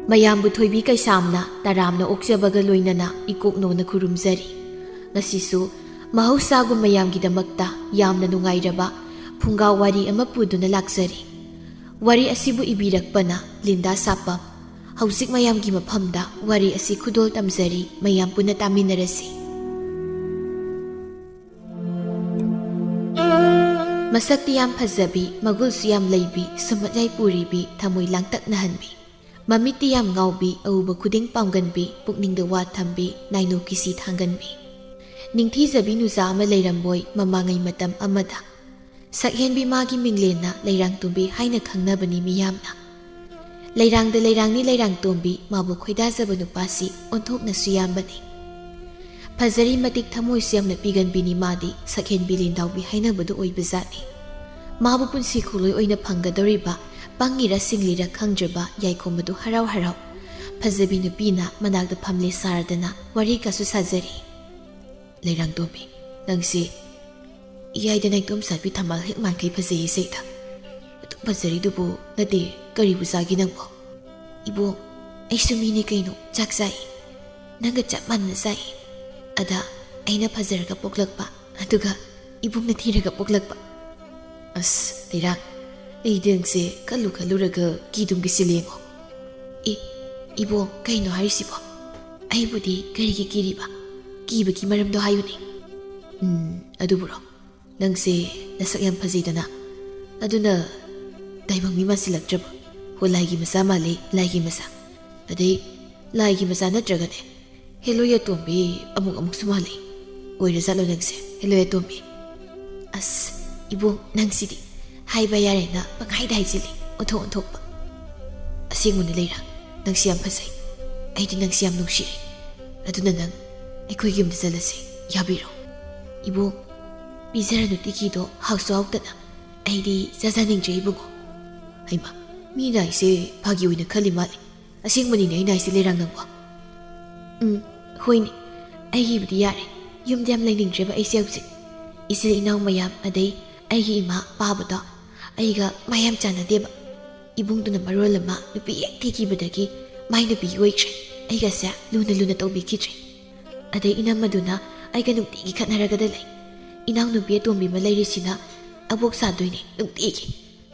ꯃꯌꯥꯝꯕꯨ ꯊꯣꯏꯕꯤ ꯀꯩꯁꯥꯝꯅ ꯇꯔꯥꯝꯅ ꯑꯣꯛꯆꯕꯒ ꯂꯣꯏꯅꯅ ꯏꯀꯣꯛꯅꯣꯅ ꯈꯨꯔꯨꯝꯖꯔꯤ꯫ ꯉꯁꯤꯁꯨ ꯃꯍꯧꯁꯥꯒꯨꯝ ꯃꯌꯥꯝꯒꯤꯗꯃꯛꯇ ꯌꯥꯝꯅ ꯅꯨꯡꯉꯥꯏꯔꯕ ꯐꯨꯡꯒꯥ ꯋꯥꯔꯤ ꯑꯃ ꯄꯨꯗꯨꯅ ꯂꯥꯛꯆꯔꯤ꯫ ꯋꯥꯔꯤ ꯑꯁꯤꯕꯨ ꯏꯕꯤꯔꯛꯄꯅ ꯂꯤꯟꯗꯥ ꯁꯥꯄꯝ꯫ ꯍꯧꯖꯤꯛ ꯃꯌꯥꯝꯒꯤ ꯃꯐꯝꯗ ꯋꯥꯔꯤ ꯑꯁꯤ ꯈꯨꯗꯣꯜ ꯇꯝꯖꯔꯤ, ꯃꯌꯥꯝ ꯄꯨꯟꯅ ꯇꯥꯃꯤꯟꯅꯔꯁꯤ꯫ ꯃꯁꯛꯇꯤ ꯌꯥꯝ ꯐꯖꯕꯤ, ꯃꯒꯨꯜꯁꯨ ꯌꯥꯝ ꯂꯩꯕꯤ, ꯁꯨꯝꯍꯠꯌꯥꯏ ꯄꯨꯔꯤꯕꯤ, ꯊꯃꯣꯏ ꯂꯥꯡꯇꯛꯅꯍꯟꯕꯤ, ꯃꯃꯤꯠꯇꯤ ꯌꯥꯝ ꯉꯥꯎꯕꯤ, ꯑꯎꯕ ꯈꯨꯗꯤꯡ ꯄꯥꯝꯒꯟꯕꯤ, ꯄꯨꯛꯅꯤꯡꯗ ꯋꯥ ꯊꯝꯕꯤ, ꯅꯥꯏꯅꯣ ꯀꯤꯁꯤ ꯊꯥꯡꯒꯟꯕꯤ, ꯅꯤꯡꯊꯤꯖꯕꯤ ꯅꯨꯖꯥ ꯑꯃ ꯂꯩꯔꯝꯕꯣꯏ ꯃꯃꯥꯡꯉꯩ ꯃꯇꯝ ꯑꯃꯗ꯫ ꯁꯛꯍꯦꯟꯕꯤ ꯃꯥꯒꯤ ꯃꯤꯡꯂꯦꯟꯅ ꯂꯩꯔꯥꯡꯇꯣꯝꯕꯤ ꯍꯥꯏꯅ ꯈꯪꯅꯕꯅꯤ ꯃꯤꯌꯥꯝꯅ꯫ ꯂꯩꯔꯥꯡꯗ ꯂꯩꯔꯥꯡꯅꯤ ꯂꯩꯔꯥꯡꯇꯣꯝꯕꯤ, ꯃꯥꯕꯨ ꯈꯣꯏꯗꯥꯖꯕ ꯅꯨꯄꯥꯁꯤ ꯑꯣꯟꯊꯣꯛꯅꯁꯨ ꯌꯥꯝꯕꯅꯤ꯫ ꯐꯖꯔꯤ ꯃꯇꯤꯛ ꯊꯃꯣꯏꯁꯨ ꯌꯥꯝꯅ ꯄꯤꯒꯟꯕꯤꯅꯤ ꯃꯥꯗꯤ, ꯁꯛꯍꯦꯟꯕꯤ ꯂꯦꯟꯗꯥꯎꯕꯤ ꯍꯥꯏꯅꯕꯗꯨ ꯑꯣꯏꯕꯖꯥꯠꯅꯤ꯫ ꯃꯥꯕꯨ ꯄꯨꯟꯁꯤ ꯈꯨꯂꯣꯏ ꯑꯣꯏꯅ ꯐꯪꯒꯗꯧꯔꯤꯕ ꯄꯪꯉꯤꯔ ꯁꯤꯡꯂꯤꯔ ꯈꯪꯗ꯭ꯔꯕ ꯌꯥꯏꯈꯣꯝꯕꯗꯨ ꯍꯔꯥꯎ ꯍꯔꯥꯎ ꯐꯖꯕꯤ ꯅꯨꯄꯤꯅ ꯃꯅꯥꯛꯇ ꯐꯝꯂꯦ ꯁꯥꯔꯗꯅ ꯋꯥꯔꯤꯒꯁꯨ ꯁꯥꯖꯔꯤ꯫ ꯂꯩꯔꯥꯡꯇꯣꯝꯕꯤ, ꯅꯪꯁꯤ ꯏꯌꯥꯏꯗ ꯅꯥꯏꯇꯣꯝ ꯁꯥꯠꯄꯤ ꯊꯝꯕꯥꯜ ꯍꯦꯛ ꯃꯥꯟꯈꯩ ꯐꯖꯩꯌꯦ ꯁꯩꯇ꯫ ꯑꯗꯨꯛ ꯐꯖꯔꯤꯗꯨꯕꯨ ꯅꯠꯇꯦ ꯀꯔꯤꯕꯨ ꯆꯥꯒꯦ ꯅꯪꯕꯣ? ꯏꯕꯣ, ꯑꯩꯁꯨ ꯃꯤꯅꯤ ꯀꯩꯅꯣ, ꯆꯥꯛ ꯆꯥꯏ, ꯅꯪꯒ ꯆꯞ ꯃꯥꯟꯅꯅ ꯆꯥꯏ꯫ ꯑꯗ ꯑꯩꯅ ꯐꯖꯔꯒ ꯄꯣꯛꯂꯛꯄ, ꯑꯗꯨꯒ ꯏꯕꯨꯡꯅ ꯊꯤꯔꯒ ꯄꯣꯛꯂꯛꯄ꯫ ꯑꯁ ꯂꯩꯔꯥꯡ, ꯑꯩꯗꯤ ꯅꯪꯁꯦ ꯈꯜꯂꯨꯔꯒ ꯀꯤꯗꯨꯝ ꯀꯤꯁꯤꯜꯂꯦꯉꯣ꯫ ꯏꯕꯣ, ꯀꯩꯅꯣ ꯍꯥꯏꯔꯤꯁꯤꯕꯣ? ꯑꯩꯕꯨꯗꯤ ꯀꯔꯤꯒꯤ ꯀꯤꯔꯤꯕ? ꯀꯤꯕꯒꯤ ꯃꯔꯝꯗꯣ ꯍꯥꯏꯌꯨꯅꯦ꯫ ꯑꯗꯨꯕꯨꯔꯣ, ꯅꯪꯁꯦ ꯅꯁꯛ ꯌꯥꯝ ꯐꯖꯩꯗꯅ, ꯑꯗꯨꯅ ꯇꯥꯏꯕꯪ ꯃꯤ ꯃꯥꯟꯁꯤꯜꯂꯛꯇ꯭ꯔꯕ? ꯍꯣ, ꯂꯥꯏꯒꯤ ꯃꯆꯥ ꯃꯥꯜꯂꯦ, ꯂꯥꯏꯒꯤ ꯃꯆꯥ꯫ ꯑꯗꯩ ꯂꯥꯏꯒꯤ ꯃꯆꯥ ꯅꯠꯇ꯭ꯔꯒꯅꯦ ꯍꯦꯂꯣꯏ ꯑꯇꯣꯝꯕꯤ ꯑꯃꯨꯛꯁꯨ ꯃꯥꯜꯂꯤ꯫ ꯑꯣꯏꯔꯖꯥꯠꯂꯣ ꯅꯪꯁꯦ ꯍꯦꯂꯣꯏ ꯑꯇꯣꯝꯕꯤ? ꯑꯁ ꯏꯕꯨꯡ, ꯅꯪꯁꯤꯗꯤ ꯍꯥꯏꯕ ꯌꯥꯔꯦꯅ ꯄꯪꯍꯥꯏꯗ ꯍꯥꯏꯖꯤꯜꯂꯤ, ꯑꯣꯟꯊꯣꯛꯄ꯫ ꯑꯁꯦꯡꯕꯅꯤ ꯂꯩꯔꯥꯡ, ꯅꯪꯁꯤ ꯌꯥꯝ ꯐꯖꯩ, ꯑꯩꯗꯤ ꯅꯪꯁꯤ ꯌꯥꯝ ꯅꯨꯡꯁꯤꯔꯦ꯫ ꯑꯗꯨꯅ ꯅꯪ ꯑꯩꯈꯣꯏꯒꯤ ꯌꯨꯝꯗ ꯆꯠꯂꯁꯤ, ꯌꯥꯕꯤꯔꯣ? ꯏꯕꯨꯡ, ꯄꯤꯖꯔꯅꯨ ꯇꯤꯀꯤꯗꯣ, ꯍꯥꯎꯁꯨ ꯍꯥꯎꯇꯅ, ꯑꯩꯗꯤ ꯆꯥꯖꯅꯤꯡꯗ꯭ꯔꯦ ꯏꯕꯨꯡꯉꯣ꯫ ꯍꯩꯃꯥ, ꯃꯤꯅ ꯑꯩꯁꯦ ꯐꯥꯒꯤ ꯑꯣꯏꯅ ꯈꯜꯂꯤ ꯃꯥꯜꯂꯤ, ꯑꯁꯦꯡꯕꯅꯤꯅꯦ ꯑꯩꯅ ꯑꯩꯁꯦ ꯂꯩꯔꯥꯡ ꯅꯪꯕꯣ꯫ ꯍꯣꯏꯅꯦ, ꯑꯩꯒꯤꯕꯨꯗꯤ ꯌꯥꯔꯦ, ꯌꯨꯝꯗ ꯌꯥꯝ ꯂꯩꯅꯤꯡꯗ꯭ꯔꯦꯕ ꯑꯩꯁꯦ ꯍꯧꯖꯤꯛ꯫ ꯏꯆꯤꯜ ꯏꯅꯥꯎ ꯃꯌꯥꯝ, ꯑꯗꯩ ꯑꯩꯒꯤ ꯏꯃꯥ ꯄꯥꯕꯗꯣ ꯑꯩꯒ ꯃꯌꯥꯝ ꯆꯥꯟꯅꯗꯦꯕ꯫ ꯏꯕꯨꯡꯗꯨꯅ ꯃꯔꯣꯜ ꯑꯃ ꯅꯨꯄꯤ ꯍꯦꯛ ꯊꯤꯈꯤꯕꯗꯒꯤ ꯃꯥꯏ ꯅꯨꯄꯤ ꯑꯣꯏꯈ꯭ꯔꯦ, ꯑꯩꯒꯁꯦ ꯂꯨꯅ ꯇꯧꯕꯤꯈꯤꯗ꯭ꯔꯦ꯫ ꯑꯗꯩ ꯏꯅꯝꯃꯗꯨꯅ ꯑꯩꯒ ꯅꯨꯡꯇꯤꯒꯤ ꯈꯠꯅꯔꯒꯗ ꯂꯩ꯫ ꯏꯅꯥꯎꯅꯨꯄꯤ ꯑꯇꯣꯝꯕꯤ ꯑꯃ ꯂꯩꯔꯤꯁꯤꯅ ꯑꯕꯣꯛ ꯁꯥꯗꯣꯏꯅꯦ ꯅꯨꯡꯇꯤꯒꯤ,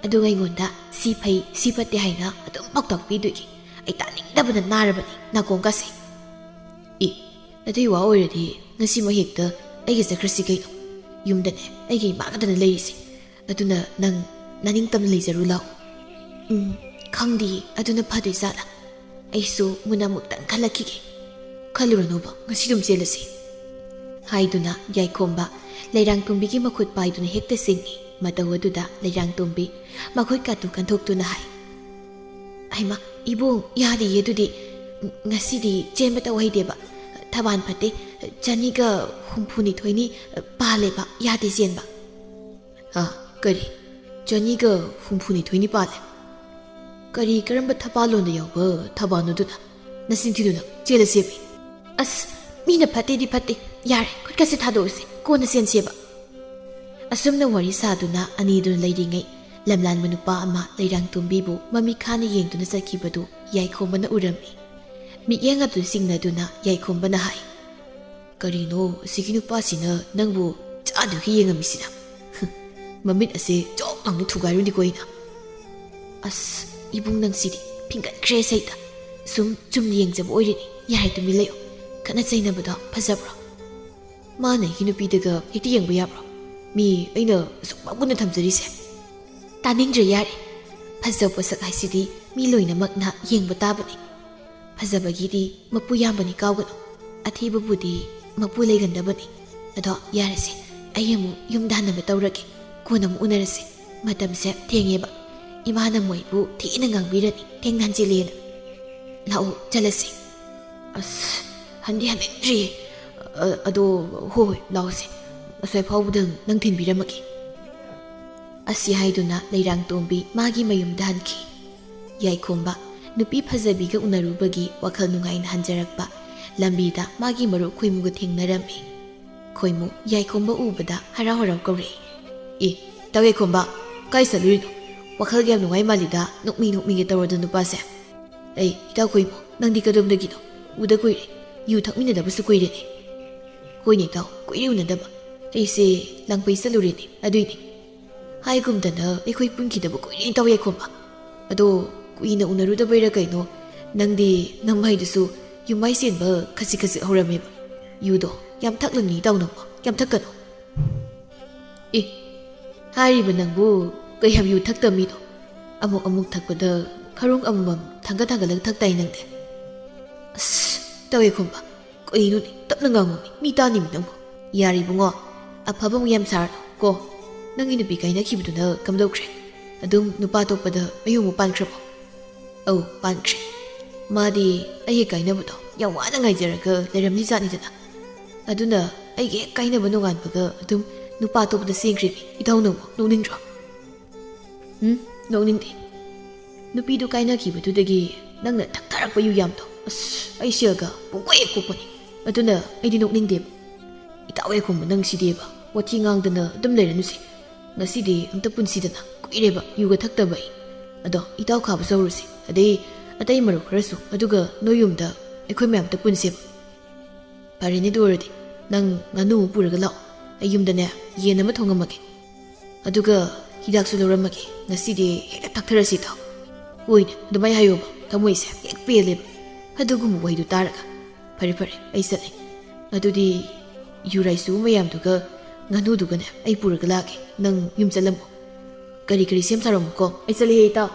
ꯑꯗꯨꯒ ꯑꯩꯉꯣꯟꯗ ꯁꯤ ꯐꯩ ꯁꯤ ꯐꯠꯇꯦ ꯍꯥꯏꯅ ꯑꯗꯨꯝ ꯄꯥꯎꯇꯥꯛ ꯄꯤꯗꯣꯏꯒꯤ꯫ ꯑꯩ ꯇꯥꯅꯤꯡꯗꯕꯅ ꯅꯥꯔꯕꯅꯤ ꯅꯥꯀꯣꯡꯒꯁꯦ꯫ ꯑꯗꯨꯏ ꯋꯥ ꯑꯣꯏꯔꯗꯤ ꯉꯁꯤꯃꯛ ꯍꯦꯛꯇ ꯑꯩꯒ ꯆꯠꯈ꯭ꯔꯁꯤ ꯀꯩꯅꯣ? ꯌꯨꯝꯗꯅꯦ ꯑꯩꯒꯤ ꯏꯃꯥꯒꯗꯅ ꯂꯩꯔꯤꯁꯦ, ꯑꯗꯨꯅ ꯅꯪ ꯅꯅꯤꯡꯇꯝꯅ ꯂꯩꯖꯔꯨ ꯂꯥꯛꯑꯣ꯫ ꯈꯪꯗꯤꯌꯦ, ꯑꯗꯨꯅ ꯐꯗꯣꯏ ꯖꯥꯠꯂꯥ? ꯑꯩꯁꯨ ꯃꯨꯟꯅ ꯑꯃꯨꯛꯇꯪ ꯈꯜꯂꯛꯈꯤꯒꯦ꯫ ꯈꯜꯂꯨꯔꯅꯨꯕ, ꯉꯁꯤ ꯑꯗꯨꯝ ꯆꯦꯜꯂꯁꯤ ꯍꯥꯏꯗꯨꯅ ꯌꯥꯏꯈꯣꯝꯕ ꯂꯩꯔꯥꯡꯇꯣꯝꯕꯤꯒꯤ ꯃꯈꯨꯠ ꯄꯥꯏꯗꯨꯅ ꯍꯦꯛꯇ ꯆꯤꯡꯏ꯫ ꯃꯇꯧ ꯑꯗꯨꯗ ꯂꯩꯔꯥꯡꯇꯣꯝꯕꯤ ꯃꯈꯨꯠ ꯀꯥꯇꯨ ꯀꯟꯊꯣꯛꯇꯨꯅ ꯍꯥꯏ, ꯍꯩꯃꯥ ꯏꯕꯨꯡ, ꯌꯥꯗꯤꯌꯦ ꯑꯗꯨꯗꯤ, ꯉꯁꯤꯗꯤ ꯆꯦꯟꯕ ꯇꯧꯍꯩꯗꯦꯕ, ꯊꯕꯥꯟ ꯐꯠꯇꯦ, 262 ꯄꯥꯜꯂꯦꯕ, ꯌꯥꯗꯦ ꯆꯦꯟꯕ꯫ ꯀꯔꯤ 262 ꯄꯥꯜꯂꯦ? ꯀꯔꯝꯕ ꯊꯕꯥꯜꯂꯣꯟꯗ ꯌꯥꯎꯕ ꯊꯕꯥꯜꯅꯣꯗꯨꯅ? ꯅꯆꯤꯟꯊꯤꯗꯨꯅ ꯆꯦꯜꯂꯁꯦꯕꯤ꯫ ꯑꯁ, ꯃꯤꯅ ꯐꯠꯇꯦꯗꯤ ꯐꯠꯇꯦ, ꯌꯥꯔꯦ ꯈꯨꯠꯀꯁꯦ ꯊꯥꯗꯣꯛꯑꯁꯤ, ꯀꯣꯟꯅ ꯆꯦꯟꯁꯦꯕ꯫ ꯑꯁꯨꯝꯅ ꯋꯥꯔꯤ ꯁꯥꯗꯨꯅ ꯑꯅꯤꯗꯨꯅ ꯂꯩꯔꯤꯉꯩ ꯂꯝꯂꯥꯟꯕ ꯅꯨꯄꯥ ꯑꯃ ꯂꯩꯔꯥꯡꯇꯣꯝꯕꯤꯕꯨ ꯃꯃꯤꯠ ꯈꯥꯅ ꯌꯦꯡꯗꯨꯅ ꯆꯠꯈꯤꯕꯗꯨ ꯌꯥꯏꯈꯣꯝꯕꯅ ꯎꯔꯝꯃꯤ꯫ ꯃꯤꯠꯌꯦꯡ ꯑꯗꯨ ꯆꯤꯡꯅꯗꯨꯅ ꯌꯥꯏꯈꯣꯝꯕꯅ ꯍꯥꯏ, ꯀꯔꯤꯅꯣ ꯑꯁꯤꯒꯤ ꯅꯨꯄꯥꯁꯤꯅ ꯅꯪꯕꯨ ꯆꯥꯗꯨꯒꯤ ꯌꯦꯡꯉꯝꯃꯤꯁꯤꯅ? ꯃꯃꯤꯠ ꯑꯁꯦ ꯆꯣꯛ ꯂꯥꯎꯅ ꯊꯨꯒꯥꯏꯔꯨꯅꯤꯀꯣ ꯑꯩꯅ꯫ ꯑꯁ ꯏꯕꯨꯡ, ꯅꯪꯁꯤꯗꯤ ꯐꯤꯡꯒꯠꯈ꯭ꯔꯦ ꯁꯩꯇ, ꯁꯨꯝ ꯆꯨꯝꯅ ꯌꯦꯡꯖꯕ ꯑꯣꯏꯔꯤꯅꯤ, ꯌꯥꯔꯦ ꯇꯨꯃꯤꯟ ꯂꯩꯌꯣ꯫ ꯈꯠꯅ ꯆꯩꯅꯕꯗꯣ ꯐꯖꯕ꯭ꯔꯣ? ꯃꯥꯅ ꯑꯩꯒꯤ ꯅꯨꯄꯤꯗꯒ ꯍꯦꯛꯇ ꯌꯦꯡꯕ ꯌꯥꯕ꯭ꯔꯣ? ꯃꯤ ꯑꯩꯅ ꯑꯁꯨꯛ ꯃꯒꯨꯟꯅ ꯊꯝꯖꯔꯤꯁꯦ꯫ ꯇꯥꯅꯤꯡꯗ꯭ꯔꯦ, ꯌꯥꯔꯦ. ꯐꯖꯕ ꯄꯣꯠꯁꯛ ꯍꯥꯏꯁꯤꯗꯤ ꯃꯤ ꯂꯣꯏꯅꯃꯛꯅ ꯌꯦꯡꯕ ꯇꯥꯕꯅꯤ. ꯐꯖꯕꯒꯤꯗꯤ ꯃꯄꯨ ꯌꯥꯝꯕꯅꯤ ꯀꯥꯎꯒꯅꯨ. ꯑꯊꯤꯕꯕꯨꯗꯤ ꯃꯄꯨ ꯂꯩꯒꯟꯗꯕꯅꯤ. ꯑꯗꯣ ꯌꯥꯔꯁꯦ, ꯑꯩ ꯑꯃꯨꯛ ꯌꯨꯝꯗ ꯍꯟꯅꯕ ꯇꯧꯔꯒꯦ. ꯀꯣꯟꯅ ꯑꯃꯨꯛ ꯎꯅꯔꯁꯦ. ꯃꯇꯝꯁꯦ ꯊꯦꯡꯉꯦꯕ. ꯏꯃꯥꯅ ꯃꯣꯏꯕꯨ ꯊꯤꯅ ꯉꯥꯡꯕꯤꯔꯅꯤ ꯊꯦꯡꯅꯍꯟꯖꯤꯜꯂꯦꯅ. ꯂꯥꯛꯑꯣ ꯆꯠꯂꯁꯤ. ꯑꯁ ꯍꯟꯗꯤ ꯍꯟꯅꯤꯡꯗ꯭ꯔꯤꯌꯦ. ꯑꯗꯣ ꯍꯣꯏ ꯂꯥꯛꯑꯣꯁꯦ. ꯑꯁ꯭ꯋꯥꯏ ꯐꯥꯎꯕꯗꯪ ꯅꯪ ꯊꯤꯟꯕꯤꯔꯝꯃꯒꯦ. ꯑꯁꯤ ꯍꯥꯏꯗꯨꯅ ꯂꯩꯔꯥꯡꯇꯣꯝꯕꯤ ꯃꯥꯒꯤ ꯃꯌꯨꯝꯗ ꯍꯟꯈꯤ. ꯌꯥꯏꯈꯣꯝꯕ ꯅꯨꯄꯤ ꯐꯖꯕꯤꯒ ꯎꯅꯔꯨꯕꯒꯤ ꯋꯥꯈꯜ ꯅꯨꯡꯉꯥꯏꯅ ꯍꯟꯖꯔꯛꯄ ꯂꯝꯕꯤꯗ ꯃꯥꯒꯤ ꯃꯔꯨꯞ ꯈꯣꯏꯃꯨꯒ ꯊꯦꯡꯅꯔꯝꯃꯤ. ꯈꯣꯏꯃꯨ ꯌꯥꯏꯈꯣꯝꯕ ꯎꯕꯗ ꯍꯔꯥꯎ ꯍꯔꯥꯎ ꯀꯧꯔꯛꯏ. ꯇꯥꯎ ꯌꯥꯏꯈꯣꯝꯕ, ꯀꯥꯏ ꯆꯠꯂꯨꯔꯤꯅꯣ? ꯋꯥꯈꯜ ꯌꯥꯝ ꯅꯨꯡꯉꯥꯏ ꯃꯥꯜꯂꯤꯗ ꯅꯣꯛꯃꯤ ꯅꯣꯛꯃꯤꯒ ꯇꯧꯔꯗ ꯅꯨꯄꯥꯁꯦ. ꯏꯇꯥꯎ ꯈꯣꯏꯃꯨ ꯅꯪꯗꯤ ꯀꯗꯣꯝꯗꯒꯤꯅꯣ ꯎꯗ ꯀꯨꯏꯔꯦ ꯌꯨ ꯊꯛꯃꯤꯟꯅꯗꯕꯁꯨ ꯀꯨꯏꯔꯦꯅꯦ ꯍꯣꯏꯅꯦ ꯏꯇꯥꯎ ꯀꯨꯏꯔꯦ ꯎꯅꯗꯕ ꯑꯩꯁꯦ ꯂꯥꯡꯄꯩ ꯆꯠꯂꯨꯔꯦꯅꯦ ꯑꯗꯨꯏꯅꯦ ꯍꯥꯏꯒꯨꯝꯗꯅ ꯑꯩꯈꯣꯏ ꯄꯨꯟꯈꯤꯗꯕ ꯀꯨꯏꯔꯦ ꯏꯇꯥꯎ ꯌꯥꯏꯈꯣꯝꯕ ꯑꯗꯣ ꯀꯨꯏꯅ ꯎꯅꯔꯨꯗꯕꯩꯔ ꯀꯩꯅꯣ ꯅꯪꯗꯤ ꯅꯃꯥꯏꯗꯨꯁꯨ ꯌꯨꯝꯃꯥꯏ ꯆꯦꯟꯕ ꯈꯖꯤꯛ ꯈꯖꯤꯛ ꯍꯧꯔꯝꯃꯦꯕ ꯌꯨꯗꯣ ꯌꯥꯝ ꯊꯛꯂꯝꯅꯤ ꯏꯇꯥꯎ ꯅꯪꯕꯣ ꯌꯥꯝ ꯊꯛꯀꯅꯨ ꯍꯥꯏꯔꯤꯕ ꯅꯪꯕꯨ ꯀꯌꯥꯝ ꯌꯨ ꯊꯛꯇꯕ ꯃꯤꯅꯣ ꯑꯃꯨꯛ ꯊꯛꯄꯗ ꯈꯔꯨꯡ ꯑꯃꯃꯝ ꯊꯥꯡꯒꯠꯂꯒ ꯊꯛꯇꯥꯏ ꯅꯪꯗꯦ ꯑꯁ ꯇꯧꯋꯦ ꯈꯨꯝꯕ ꯀꯩꯅꯣꯅꯦ ꯇꯞꯅ ꯉꯥꯡꯉꯨꯅꯦ ꯃꯤ ꯇꯥꯅꯤꯃꯤ ꯅꯪꯕꯨ ꯌꯥꯔꯤꯕꯨꯡꯉꯣ ꯑꯐꯕ ꯑꯃꯨꯛ ꯌꯥꯝ ꯁꯥꯔꯅꯨ ꯀꯣ ꯅꯪꯒꯤ ꯅꯨꯄꯤ ꯀꯥꯏꯅꯈꯤꯕꯗꯨꯅ ꯀꯝꯗꯧꯈ꯭ꯔꯦ ꯑꯗꯨꯝ ꯅꯨꯄꯥ ꯑꯇꯣꯞꯄꯗ ꯃꯌꯨꯝ ꯄꯥꯟꯈ꯭ꯔꯕꯣ ꯑꯧ ꯄꯥꯟꯈ꯭ꯔꯦ ꯃꯥꯗꯤ ꯑꯩꯒ ꯀꯥꯏꯅꯕꯗꯣ ꯌꯥꯝ ꯋꯥꯅ ꯉꯥꯏꯖꯔꯒ ꯂꯩꯔꯝꯂꯤ ꯖꯥꯠꯅꯤꯗꯅ ꯑꯗꯨꯅ ꯑꯩꯒ ꯍꯦꯛ ꯀꯥꯏꯅꯕ ꯅꯣꯡꯉꯥꯟꯕꯒ ꯑꯗꯨꯝ ꯅꯨꯄꯥ ꯑꯇꯣꯞꯄꯗ ꯆꯦꯟꯈ꯭ꯔꯤꯃꯤ ꯏꯇꯥꯎ ꯅꯪꯕꯨ ꯅꯣꯛꯅꯤꯡꯗ꯭ꯔꯣ ꯅꯣꯛꯅꯤꯡꯗꯦ ꯅꯨꯄꯤꯗꯨ ꯀꯥꯏꯅꯈꯤꯕꯗꯨꯗꯒꯤ ꯅꯪꯅ ꯊꯛꯊꯔꯛꯄ ꯌꯨ ꯌꯥꯝꯗꯣ ꯑꯁ ꯑꯩ ꯁꯦꯜꯒ ꯄꯨꯡꯀꯣꯛ ꯍꯦꯛ ꯀꯣꯛꯄꯅꯤ ꯑꯗꯨꯅ ꯑꯩꯗꯤ ꯅꯣꯛꯅꯤꯡꯗꯦꯕ ꯏꯇꯥꯎ ꯍꯦꯛꯈꯨꯝꯕ ꯅꯪ ꯁꯤꯗꯦꯕ ꯋꯥꯊꯤ ꯉꯥꯡꯗꯅ ꯑꯗꯨꯝ ꯂꯩꯔꯅꯨꯁꯦ ꯉꯁꯤꯗꯤ ꯑꯝꯇ ꯄꯨꯟꯁꯤꯗꯅ ꯀꯨꯏꯔꯦꯕ ꯌꯨꯒ ꯊꯛꯇꯕ ꯑꯩ ꯑꯗꯣ ꯏꯇꯥꯎ ꯈꯥꯕ ꯆꯧꯔꯨꯁꯤ ꯑꯗꯩ ꯑꯇꯩ ꯃꯔꯨꯞ ꯈꯔꯁꯨ ꯑꯗꯨꯒ ꯅꯣꯏ ꯌꯨꯝꯗ ꯑꯩꯈꯣꯏ ꯃꯌꯥꯝꯇ ꯄꯨꯟꯁꯦꯕ ꯐꯔꯦꯅꯦ ꯑꯗꯨ ꯑꯣꯏꯔꯗꯤ ꯅꯪ ꯉꯥꯅꯨ ꯑꯃ ꯄꯨꯔꯒ ꯂꯥꯛꯑꯣ ꯑꯩ ꯌꯨꯝꯗꯅꯦ ꯌꯦꯟ ꯑꯃ ꯊꯣꯡꯉꯝꯃꯒꯦ ꯑꯗꯨꯒ ꯍꯤꯗꯥꯛꯁꯨ ꯂꯧꯔꯝꯃꯒꯦ ꯉꯁꯤꯗꯤ ꯍꯦꯛꯇ ꯊꯛꯊꯔꯁꯤ ꯏꯇꯥꯎ ꯍꯣꯏꯅꯦ ꯑꯗꯨꯃꯥꯏꯅ ꯍꯥꯏꯌꯣꯕ ꯊꯃꯣꯏꯁꯦ ꯍꯦꯛ ꯄꯦꯜꯂꯦꯕ ꯑꯗꯨꯒꯨꯝꯕ ꯋꯥꯍꯩꯗꯨ ꯇꯥꯔꯒ ꯐꯔꯦ ꯑꯩ ꯆꯠꯂꯦ ꯑꯗꯨꯗꯤ ꯌꯨꯔꯥꯏꯁꯨ ꯃꯌꯥꯝꯗꯨꯒ ꯉꯥꯅꯨꯗꯨꯒꯅꯦ ꯑꯩ ꯄꯨꯔꯒ ꯂꯥꯛꯑꯒꯦ ꯅꯪ ꯌꯨꯝ ꯆꯠꯂꯝꯃꯣ ꯀꯔꯤ ꯁꯦꯝ ꯁꯥꯔꯝꯃꯨꯀꯣ ꯑꯩ ꯆꯠꯂꯦꯍꯦ ꯏꯇꯥꯎ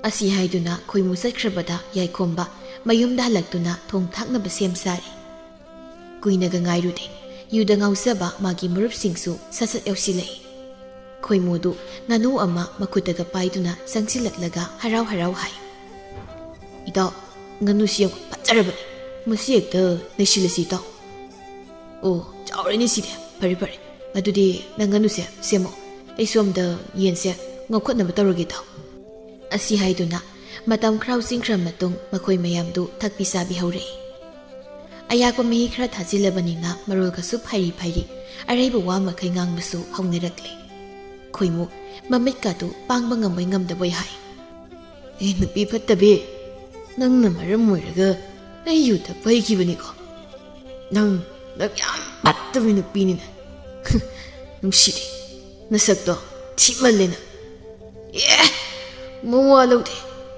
ꯑꯁꯤ ꯍꯥꯏꯗꯨꯅ ꯈꯣꯏꯃꯨ ꯆꯠꯈ꯭ꯔꯕꯗ ꯌꯥꯏꯈꯣꯝꯕ ꯃꯌꯨꯝꯗ ꯍꯜꯂꯛꯇꯨꯅ ꯊꯣꯡ ꯊꯥꯛꯅꯕ ꯁꯦꯝ ꯁꯥꯔꯤ ꯀꯨꯏꯅꯒ ꯉꯥꯏꯔꯨꯗꯦ ꯌꯨꯗ ꯉꯥꯎꯖꯕ ꯃꯥꯒꯤ ꯃꯔꯨꯞꯁꯤꯡꯁꯨ ꯁꯠ ꯌꯧꯁꯤꯜꯂꯛꯏ ꯈꯣꯏꯃꯨꯗꯨ ꯉꯥꯅꯨ ꯑꯃ ꯃꯈꯨꯠꯇꯒ ꯄꯥꯏꯗꯨꯅ ꯆꯪꯁꯤꯜꯂꯛꯂꯒ ꯍꯔꯥꯎ ꯍꯥꯏ ꯏꯇꯥꯎ ꯉꯥꯅꯨꯁꯤ ꯌꯥꯝ ꯐꯖꯔꯕꯅꯤ ꯃꯁꯤ ꯍꯦꯛꯇ ꯂꯩꯁꯤꯜꯂꯁꯤ ꯏꯇꯥꯎ ꯑꯣ ꯆꯥꯎꯔꯦꯅꯦ ꯁꯤꯗꯤ ꯐꯔꯦ ꯑꯗꯨꯗꯤ ꯅꯪ ꯉꯥꯅꯨꯁꯦ ꯁꯦꯝꯃꯣ ꯑꯩ ꯁꯣꯝꯗ ꯌꯦꯟꯁꯦ ꯉꯧꯈꯠꯅꯕ ꯇꯧꯔꯒꯦ ꯏꯇꯥꯎ ꯑꯁꯤ ꯍꯥꯏꯗꯨꯅ ꯃꯇꯝ ꯈꯔ ꯆꯤꯡꯈ꯭ꯔ ꯃꯇꯨꯡ ꯃꯈꯣꯏ ꯃꯌꯥꯝꯗꯨ ꯊꯛꯄꯤ ꯆꯥꯕꯤ ꯍꯧꯔꯛꯏ ꯑꯌꯥꯛꯄ ꯃꯍꯤ ꯈꯔ ꯊꯥꯖꯤꯜꯂꯕꯅꯤꯅ ꯃꯔꯣꯜꯒꯁꯨ ꯐꯩꯔꯤ ꯑꯔꯩꯕ ꯋꯥ ꯃꯈꯩ ꯉꯥꯡꯕꯁꯨ ꯍꯧꯅꯔꯛꯂꯤ ꯈꯣꯏꯃꯨ ꯃꯃꯤꯠꯀꯥꯗꯨ ꯄꯥꯡꯕ ꯉꯝꯕꯣꯏ ꯉꯝꯗꯕꯣꯏ ꯍꯥꯏ ꯅꯨꯄꯤ ꯐꯠꯇꯕꯤ ꯅꯪꯅ ꯃꯔꯝ ꯑꯣꯏꯔꯒ ꯑꯩ ꯌꯨ ꯊꯛꯄ ꯍꯩꯈꯤꯕꯅꯤꯀꯣ ꯅꯪ ꯌꯥꯝ ꯐꯠꯇꯕ ꯅꯨꯄꯤꯅꯤꯅ ꯅꯨꯡꯁꯤꯗꯦ ꯅꯁꯛꯇꯣ ꯊꯤꯃꯜꯂꯦꯅ ꯃꯋꯥ ꯂꯧꯗꯦ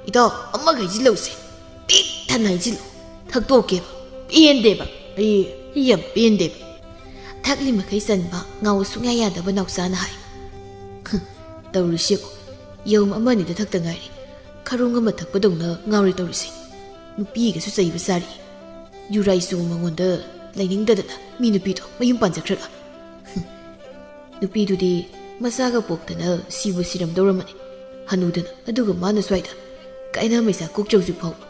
ꯏꯇꯥꯎ ꯑꯃꯒ ꯍꯩꯖꯤꯜꯂꯧꯁꯦ ꯄꯤꯛ ꯊꯟꯅ ꯍꯩꯖꯤꯜꯂꯨ ꯊꯛꯇꯣꯛꯀꯦꯕ ꯄꯦꯟꯗꯦꯕ ꯑꯩ ꯌꯥꯝ ꯄꯦꯟꯗꯦꯕ ꯊꯛꯂꯤ ꯃꯈꯩ ꯆꯟꯕ ꯉꯥꯎ ꯁꯨꯡꯌꯥ ꯌꯥꯗꯕ ꯅꯥꯎꯆꯥꯅ ꯍꯥꯏ ꯇꯧꯔꯤꯁꯦꯕꯨ ꯌꯧꯝ ꯑꯃꯅꯤꯗ ꯊꯛꯇ ꯉꯥꯏꯔꯤ ꯈꯔꯨꯡ ꯑꯃ ꯊꯛꯄꯗꯧꯅ ꯉꯥꯎꯔꯤ ꯇꯧꯔꯤꯁꯦ ꯅꯨꯄꯤꯒꯁꯨ ꯆꯩꯕ ꯆꯥꯔꯤ ꯌꯨꯔꯥꯏꯁꯨ ꯃꯉꯣꯟꯗ ꯂꯩꯅꯤꯡꯗꯗꯅ ꯃꯤ ꯅꯨꯄꯤꯗꯣ ꯃꯌꯨꯝ ꯄꯥꯟꯖꯈ꯭ꯔꯒ ꯅꯨꯄꯤꯗꯨꯗꯤ ꯃꯆꯥꯒ ꯄꯣꯛꯇꯅ ꯁꯤꯕꯨ ꯁꯤꯔꯝꯗꯧꯔꯝꯃꯅꯤ ꯍꯅꯨꯗꯅ ꯑꯗꯨꯒ ꯃꯥꯅ ꯁ꯭ꯋꯥꯏꯗ ꯀꯥꯏꯅ ꯃꯩꯁꯥ ꯀꯣꯛꯆꯧꯁꯨ ꯐꯥꯎꯕ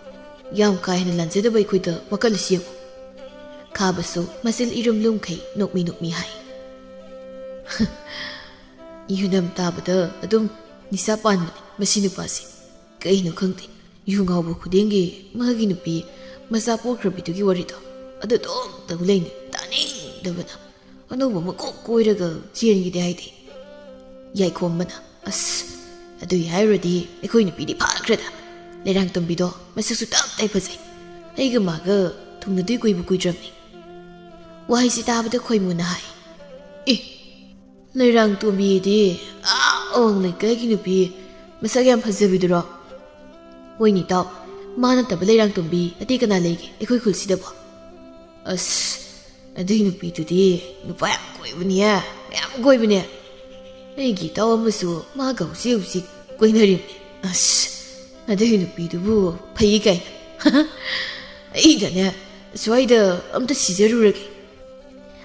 ꯌꯥꯝ ꯀꯥ ꯍꯦꯟꯅ ꯂꯥꯟꯖꯗꯕ ꯑꯩꯈꯣꯏꯗ ꯋꯥꯀꯠꯂꯁꯤ ꯌꯦꯡꯉꯨ ꯈꯥꯕꯁꯨ ꯃꯆꯤꯜ ꯏꯔꯨꯝ ꯂꯨꯝꯈꯩ ꯅꯣꯛꯃꯤ ꯍꯥꯏ ꯌꯨꯅꯝ ꯇꯥꯕꯗ ꯑꯗꯨꯝ ꯅꯤꯁꯥ ꯄꯥꯟꯕꯅꯤ ꯃꯁꯤ ꯅꯨꯄꯥꯁꯤ ꯀꯩꯅꯣ ꯈꯪꯗꯦ ꯌꯨ ꯉꯥꯎꯕ ꯈꯨꯗꯤꯡꯒꯤ ꯃꯥꯒꯤ ꯅꯨꯄꯤ ꯃꯆꯥ ꯄꯣꯛꯈ꯭ꯔꯕꯤꯗꯨꯒꯤ ꯋꯥꯔꯤꯗꯣ ꯑꯗꯨꯝ ꯇꯧ ꯂꯩꯅꯤ ꯇꯥꯅꯤꯡꯗꯕꯅ ꯑꯅꯧꯕ ꯃꯀꯣꯛ ꯀꯣꯏꯔꯒ ꯆꯦꯟꯈꯤꯗꯦ ꯍꯥꯏꯗꯤ ꯌꯥꯏꯈꯣꯝꯕꯅ ꯑꯁ ꯑꯗꯨꯒꯤ ꯍꯥꯏꯔꯨꯔꯗꯤ ꯑꯩꯈꯣই ꯅꯨꯄꯤꯗꯤ ꯐꯥꯈ꯭ꯔꯦꯗ ꯂꯩꯔꯥꯡ ꯇꯣꯝꯕꯤꯗꯣ ꯃꯁꯛꯁꯨ ꯇꯞ ꯐꯖꯩ ꯑꯩꯒ ꯃꯥꯒ ꯊꯨꯡꯅꯗꯣꯏ ꯀꯨꯏꯗ꯭ꯔꯕꯅꯤ ꯋꯥꯍꯩꯁꯤ ꯇꯥꯕꯗ ꯈꯣꯏꯃꯨꯅ ꯍꯥꯏ ꯂꯩꯔꯥꯡ ꯇꯣꯝꯕꯤꯗꯤ ꯑꯋꯥꯡ ꯂꯩꯀꯥꯏꯒꯤ ꯅꯨꯄꯤ ꯃꯁꯛ ꯌꯥꯝ ꯐꯖꯕꯤꯗꯨꯔꯣ ꯍꯣꯏꯅꯤ ꯏꯇꯥꯎ ꯃꯥ ꯅꯠꯇꯕ ꯂꯩꯔꯥꯡ ꯇꯣꯝꯕꯤ ꯑꯇꯩ ꯀꯅꯥ ꯂꯩꯒꯦ ꯑꯩꯈꯣꯏ ꯈꯨꯜꯁꯤꯗꯕꯣ ꯑꯁ ꯑꯗꯨꯏ ꯅꯨꯄꯤꯗꯨꯗꯤ ꯅꯨꯄꯥ ꯌꯥꯝ ꯀꯣꯏꯕꯅꯦ ꯑꯩꯒꯤ ꯏꯇꯥꯎ ꯑꯃꯁꯨ ꯃꯥꯒ ꯍꯧꯖꯤꯛ ꯀꯣꯏꯅꯔꯤꯕꯅꯤ ꯑꯁ ꯑꯗꯨꯏ ꯅꯨꯄꯤꯗꯨꯕꯨ ꯐꯩ ꯀꯥꯏꯅ ꯑꯩꯗꯅꯦ ꯁ꯭ꯋꯥꯏꯗ ꯑꯝꯇ ꯁꯤꯖꯔꯨꯔꯒꯦ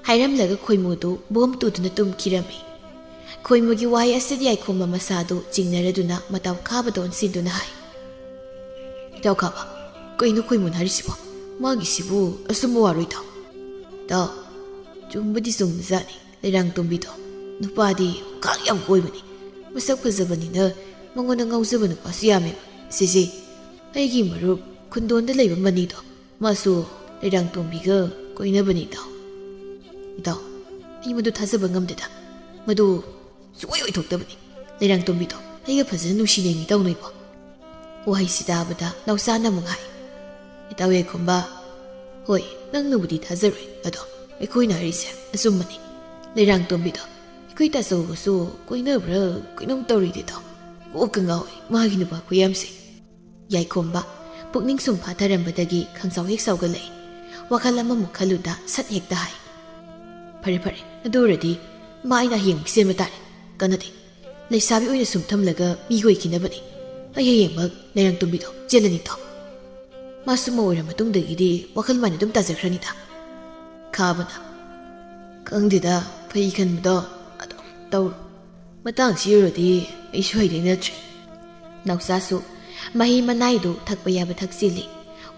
ꯍꯥꯏꯔꯝꯂꯒ ꯈꯣꯏꯃꯨꯗꯨ ꯕꯣꯝ ꯇꯨꯗꯨꯅ ꯇꯨꯝꯈꯤꯔꯝꯃꯤ ꯈꯣꯏꯃꯨꯒꯤ ꯋꯥꯍꯩ ꯑꯁꯤꯗ ꯌꯥꯏꯈꯣꯝꯕ ꯃꯁꯥꯗꯨ ꯆꯤꯡꯅꯔꯗꯨꯅ ꯃꯇꯥꯎ ꯈꯥꯕꯗ ꯑꯣꯟꯁꯤꯟꯗꯨꯅ ꯍꯥꯏ ꯏꯇꯥꯎ ꯈꯥꯕ ꯀꯩꯅꯣ ꯈꯣꯏꯃꯨꯅ ꯍꯥꯏꯔꯤꯁꯤꯕꯣ ꯃꯥꯒꯤꯁꯤꯕꯨ ꯑꯁꯨꯝꯕ ꯋꯥꯔꯣꯏ ꯏꯇꯥꯎ ꯆꯨꯝꯕꯗꯤ ꯆꯨꯝꯕꯖꯥꯠꯅꯤ ꯂꯩꯔꯥꯡ ꯇꯣꯝꯕꯤꯗꯣ ꯅꯨꯄꯥꯗꯤ ꯀꯥꯛ ꯌꯥꯝ ꯀꯣꯏꯕꯅꯤ ꯃꯁꯛ ꯐꯖꯕꯅꯤꯅ ꯃꯉꯣꯟꯗ ꯉꯥꯎꯖꯕ ꯅꯨꯄꯥꯁꯨ ꯌꯥꯝꯃꯦꯕ ꯁꯤꯁꯦ ꯑꯩꯒꯤ ꯃꯔꯨꯞ ꯈꯨꯟꯗꯣꯟꯗ ꯂꯩꯕ ꯃꯅꯤꯗꯣ ꯃꯥꯁꯨ ꯂꯩꯔꯥꯡ ꯇꯣꯝꯕꯤꯒ ꯀꯣꯏꯅꯕꯅꯤ ꯏꯇꯥꯎ ꯑꯩ ꯃꯗꯨ ꯊꯥꯖꯕ ꯉꯝꯗꯦꯗ ꯃꯗꯨ ꯁꯨꯡꯑꯣꯏ ꯑꯣꯏꯊꯣꯛꯇꯕꯅꯤ ꯂꯩꯔꯥꯡ ꯇꯣꯝꯕꯤꯗꯣ ꯑꯩꯒ ꯐꯖꯅ ꯅꯨꯡꯁꯤꯅꯩ ꯇꯧꯅꯩꯕꯣ ꯋꯥꯍꯩꯁꯤ ꯇꯥꯕꯗ ꯅꯥꯎꯆꯥꯅ ꯑꯃꯨꯛ ꯍꯥꯏ, ꯏꯇꯥꯎ ꯌꯥꯏꯈꯣꯝꯕ, ꯍꯣꯏ ꯅꯪꯅꯕꯨꯗꯤ ꯊꯥꯖꯔꯣꯏ, ꯑꯗꯣ ꯑꯩꯈꯣꯏꯅ ꯍꯥꯏꯔꯤꯁꯦ ꯑꯆꯨꯝꯕꯅꯤ. ꯂꯩꯔꯥꯡꯇꯣꯝꯕꯤꯗꯣ ꯑꯩꯈꯣꯏ ꯇꯥꯆꯧꯒꯁꯨ ꯀꯣꯏꯅꯕ꯭ꯔꯥ ꯀꯩꯅꯣꯝ ꯇꯧꯔꯤꯗꯤꯗꯣ, ꯀꯣꯛꯀ ꯉꯥꯎꯏ ꯃꯥꯒꯤ ꯅꯨꯄꯥ ꯈꯨꯌꯥꯝꯁꯦ. ꯌꯥꯏꯈꯣꯝꯕ ꯄꯨꯛꯅꯤꯡ ꯁꯨꯝ ꯐꯥꯊꯔꯝꯕꯗꯒꯤ ꯈꯪꯁꯥꯎ ꯍꯦꯛ ꯁꯥꯎꯒꯠꯂꯛꯏ. ꯋꯥꯈꯜ ꯑꯃꯃꯨꯛ ꯈꯜꯂꯨꯗ ꯁꯠ ꯍꯦꯛꯇ ꯍꯥꯏ, ꯐꯔꯦ ꯐꯔꯦ ꯑꯗꯨ ꯑꯣꯏꯔꯗꯤ ꯃꯥ ꯑꯩꯅ ꯍꯌꯦꯡ ꯄꯤꯁꯦꯟꯕ ꯇꯥꯔꯦ. ꯀꯥꯟꯅꯗꯦ, ꯂꯩꯁꯥꯕꯤ ꯑꯣꯏꯅ ꯁꯨꯝ ꯊꯝꯂꯒ ꯃꯤꯒ ꯑꯣꯏꯈꯤꯅꯕꯅꯤ. ꯑꯩ ꯍꯌꯦꯡꯃꯛ ꯂꯩꯔꯥꯡꯇꯣꯝꯕꯤꯗꯣ ꯆꯦꯜꯂꯅꯤꯗꯣ. ꯃꯥꯁꯨ ꯃꯧ ꯑꯣꯏꯔ ꯃꯇꯨꯡꯗꯒꯤꯗꯤ ꯋꯥꯈꯜ ꯃꯥꯏꯅ ꯑꯗꯨꯝ ꯇꯥꯖꯈ꯭ꯔꯅꯤꯗ. ꯈꯥꯕꯅ, ꯈꯪꯗꯦꯗ, ꯐꯩ ꯈꯟꯕꯗꯣ ꯑꯗꯨꯝ ꯇꯧꯔꯣ. ꯃꯇꯥꯡꯁꯤ ꯌꯧꯔꯗꯤ ꯑꯩꯁꯨ ꯍꯩꯔꯩꯅꯗ꯭ꯔꯦ. ꯅꯥꯎꯆꯥꯁꯨ ꯃꯍꯤ ꯃꯅꯥꯏꯗꯨ ꯊꯛꯄ ꯌꯥꯕ ꯊꯛꯆꯤꯜꯂꯤ.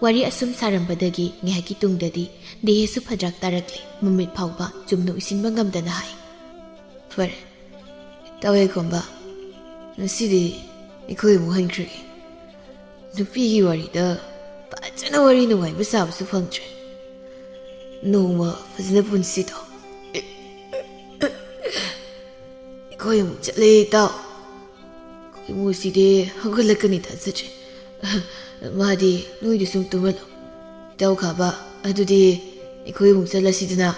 ꯋꯥꯔꯤ ꯑꯁꯨꯝ ꯁꯥꯔꯝꯕꯗꯒꯤ ꯉꯥꯏꯍꯥꯛꯀꯤ ꯇꯨꯡꯗꯗꯤ ꯗꯦꯍꯦꯁꯨ ꯐꯗ꯭ꯔꯥꯛ ꯇꯥꯔꯛꯂꯤ. ꯃꯃꯤꯠ ꯐꯥꯎꯕ ꯆꯨꯝꯅ ꯎꯏꯁꯤꯟꯕ ꯉꯝꯗꯅ ꯍꯥꯏ, ꯐꯔꯦ ꯏꯇꯥꯎ ꯌꯥꯏꯈꯣꯝꯕ, ꯉꯁꯤꯗꯤ ꯑꯩꯈꯣꯏ ꯑꯃꯨꯛ ꯍꯟꯈ꯭ꯔꯒꯦ. ꯅꯨꯄꯤꯒꯤ ꯋꯥꯔꯤꯗ ꯐꯖꯅ ꯋꯥꯔꯤ ꯅꯨꯡꯉꯥꯏꯕ ꯁꯥꯕꯁꯨ ꯐꯪꯗ꯭ꯔꯦ. ꯅꯣꯡꯃ ꯐꯖꯅ ꯄꯨꯟꯁꯤꯗꯣ. ꯑꯩꯈꯣꯏ ꯑꯃꯨꯛ ꯆꯠꯂꯦ ꯏꯇꯥꯎ. ꯈꯣꯏꯃꯨꯁꯤꯗꯤ ꯍꯧꯒꯠꯂꯛꯀꯅꯤ ꯊꯥꯖꯗ꯭ꯔꯦ. ꯃꯥꯗꯤ ꯅꯣꯏꯗ ꯁꯨꯝ ꯇꯨꯝꯍꯜꯂꯣ. ꯏꯇꯥꯎ ꯈꯥꯕ, ꯑꯗꯨꯗꯤ ꯑꯩꯈꯣꯏ ꯑꯃꯨꯛ ꯆꯠꯂꯁꯤꯗꯅ.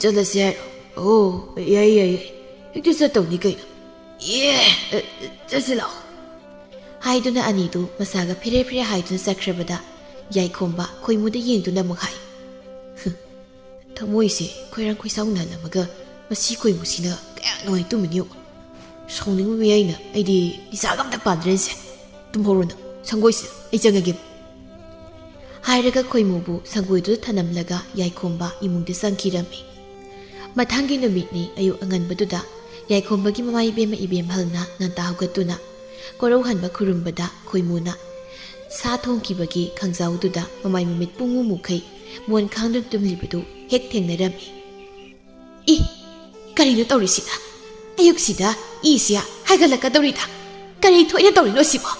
ꯆꯠꯂꯁꯤ ꯍꯥꯏꯔꯣ? ꯑꯣ ꯌꯥꯏ ꯌꯥꯏ ꯌꯥꯏ, ꯍꯦꯛꯇ ꯆꯠꯇꯧꯅꯤ ꯀꯩꯅꯣ. ꯆꯠꯁꯤ ꯂꯥꯛꯑꯣ ꯍꯥꯏꯗꯨꯅ ꯑꯅꯤꯗꯨ ꯃꯁꯥꯒ ꯐꯦꯔꯦ ꯐꯦꯔꯦ ꯍꯥꯏꯗꯨꯅ ꯆꯠꯈ꯭ꯔꯕꯗ ꯌꯥꯏꯈꯣꯝꯕ ꯈꯣꯏꯃꯨꯗ ꯌꯦꯡꯗꯨꯅ ꯑꯃꯨꯛ ꯍꯥꯏ, ꯊꯃꯣꯏꯁꯦ ꯈꯣꯏꯔꯥꯡ ꯈꯣꯏꯁꯥꯎꯅꯍꯜꯂꯝꯃꯒ ꯃꯁꯤ ꯈꯣꯏꯃꯨꯁꯤꯅ ꯀꯌꯥ ꯅꯨꯡꯉꯥꯏ ꯇꯨꯝꯃꯅꯤ ꯌꯦꯡꯉꯣ. ꯁꯥꯎꯅꯤꯡꯕ ꯃꯌꯥꯏꯅ ꯑꯩꯗꯤ ꯄꯤꯁꯥꯒ ꯑꯝꯇ ꯄꯥꯟꯗ꯭ꯔꯦꯁꯦ. ꯇꯨꯝꯍꯧꯔꯣ ꯅꯪ ꯁꯪꯒꯣꯏꯁꯤꯗ, ꯑꯩ ꯆꯪꯉꯒꯦ ꯍꯥꯏꯔꯒ ꯈꯣꯏꯃꯨꯕꯨ ꯁꯪꯒꯣꯏꯗꯨꯗ ꯊꯅꯝꯂꯒ ꯌꯥꯏꯈꯣꯝꯕ ꯏꯃꯨꯡꯗ ꯆꯪꯈꯤꯔꯝꯃꯤ. ꯃꯊꯪꯒꯤ ꯅꯨꯃꯤꯠꯅꯤ. ꯑꯌꯨꯛ ꯑꯉꯟꯕꯗꯨꯗ ꯌꯥꯏꯈꯣꯝꯕꯒꯤ ꯃꯃꯥ ꯏꯕꯦꯝꯃ ꯏꯕꯦꯝꯍꯜꯅ ꯉꯟꯇꯥ ꯍꯧꯒꯠꯇꯨꯅ ꯀꯣꯔꯧꯍꯟꯕ ꯈꯨꯔꯨꯝꯕꯗ ꯈꯣꯏꯃꯨꯅ ꯁꯥ ꯊꯣꯡꯈꯤꯕꯒꯤ ꯈꯪꯖꯥꯎꯗꯨꯗ ꯃꯃꯥꯏ ꯃꯃꯤꯠ ꯄꯨꯡꯃꯨ ꯃꯨꯈꯩ ꯃꯣꯟ ꯈꯥꯡꯗꯨꯅ ꯇꯨꯝꯂꯤꯕꯗꯨ ꯍꯦꯛ ꯊꯦꯡꯅꯔꯝꯃꯤ. ꯏ ꯀꯔꯤꯅꯣ ꯇꯧꯔꯤꯁꯤꯅ? ꯑꯌꯨꯛꯁꯤꯗ ꯏꯁꯤꯌꯥ ꯍꯥꯏꯒꯠꯂꯛꯀꯗꯧꯔꯤꯗ. ꯀꯔꯤ ꯊꯣꯛꯏꯅ ꯇꯧꯔꯤꯅꯣ ꯁꯤꯕꯣ?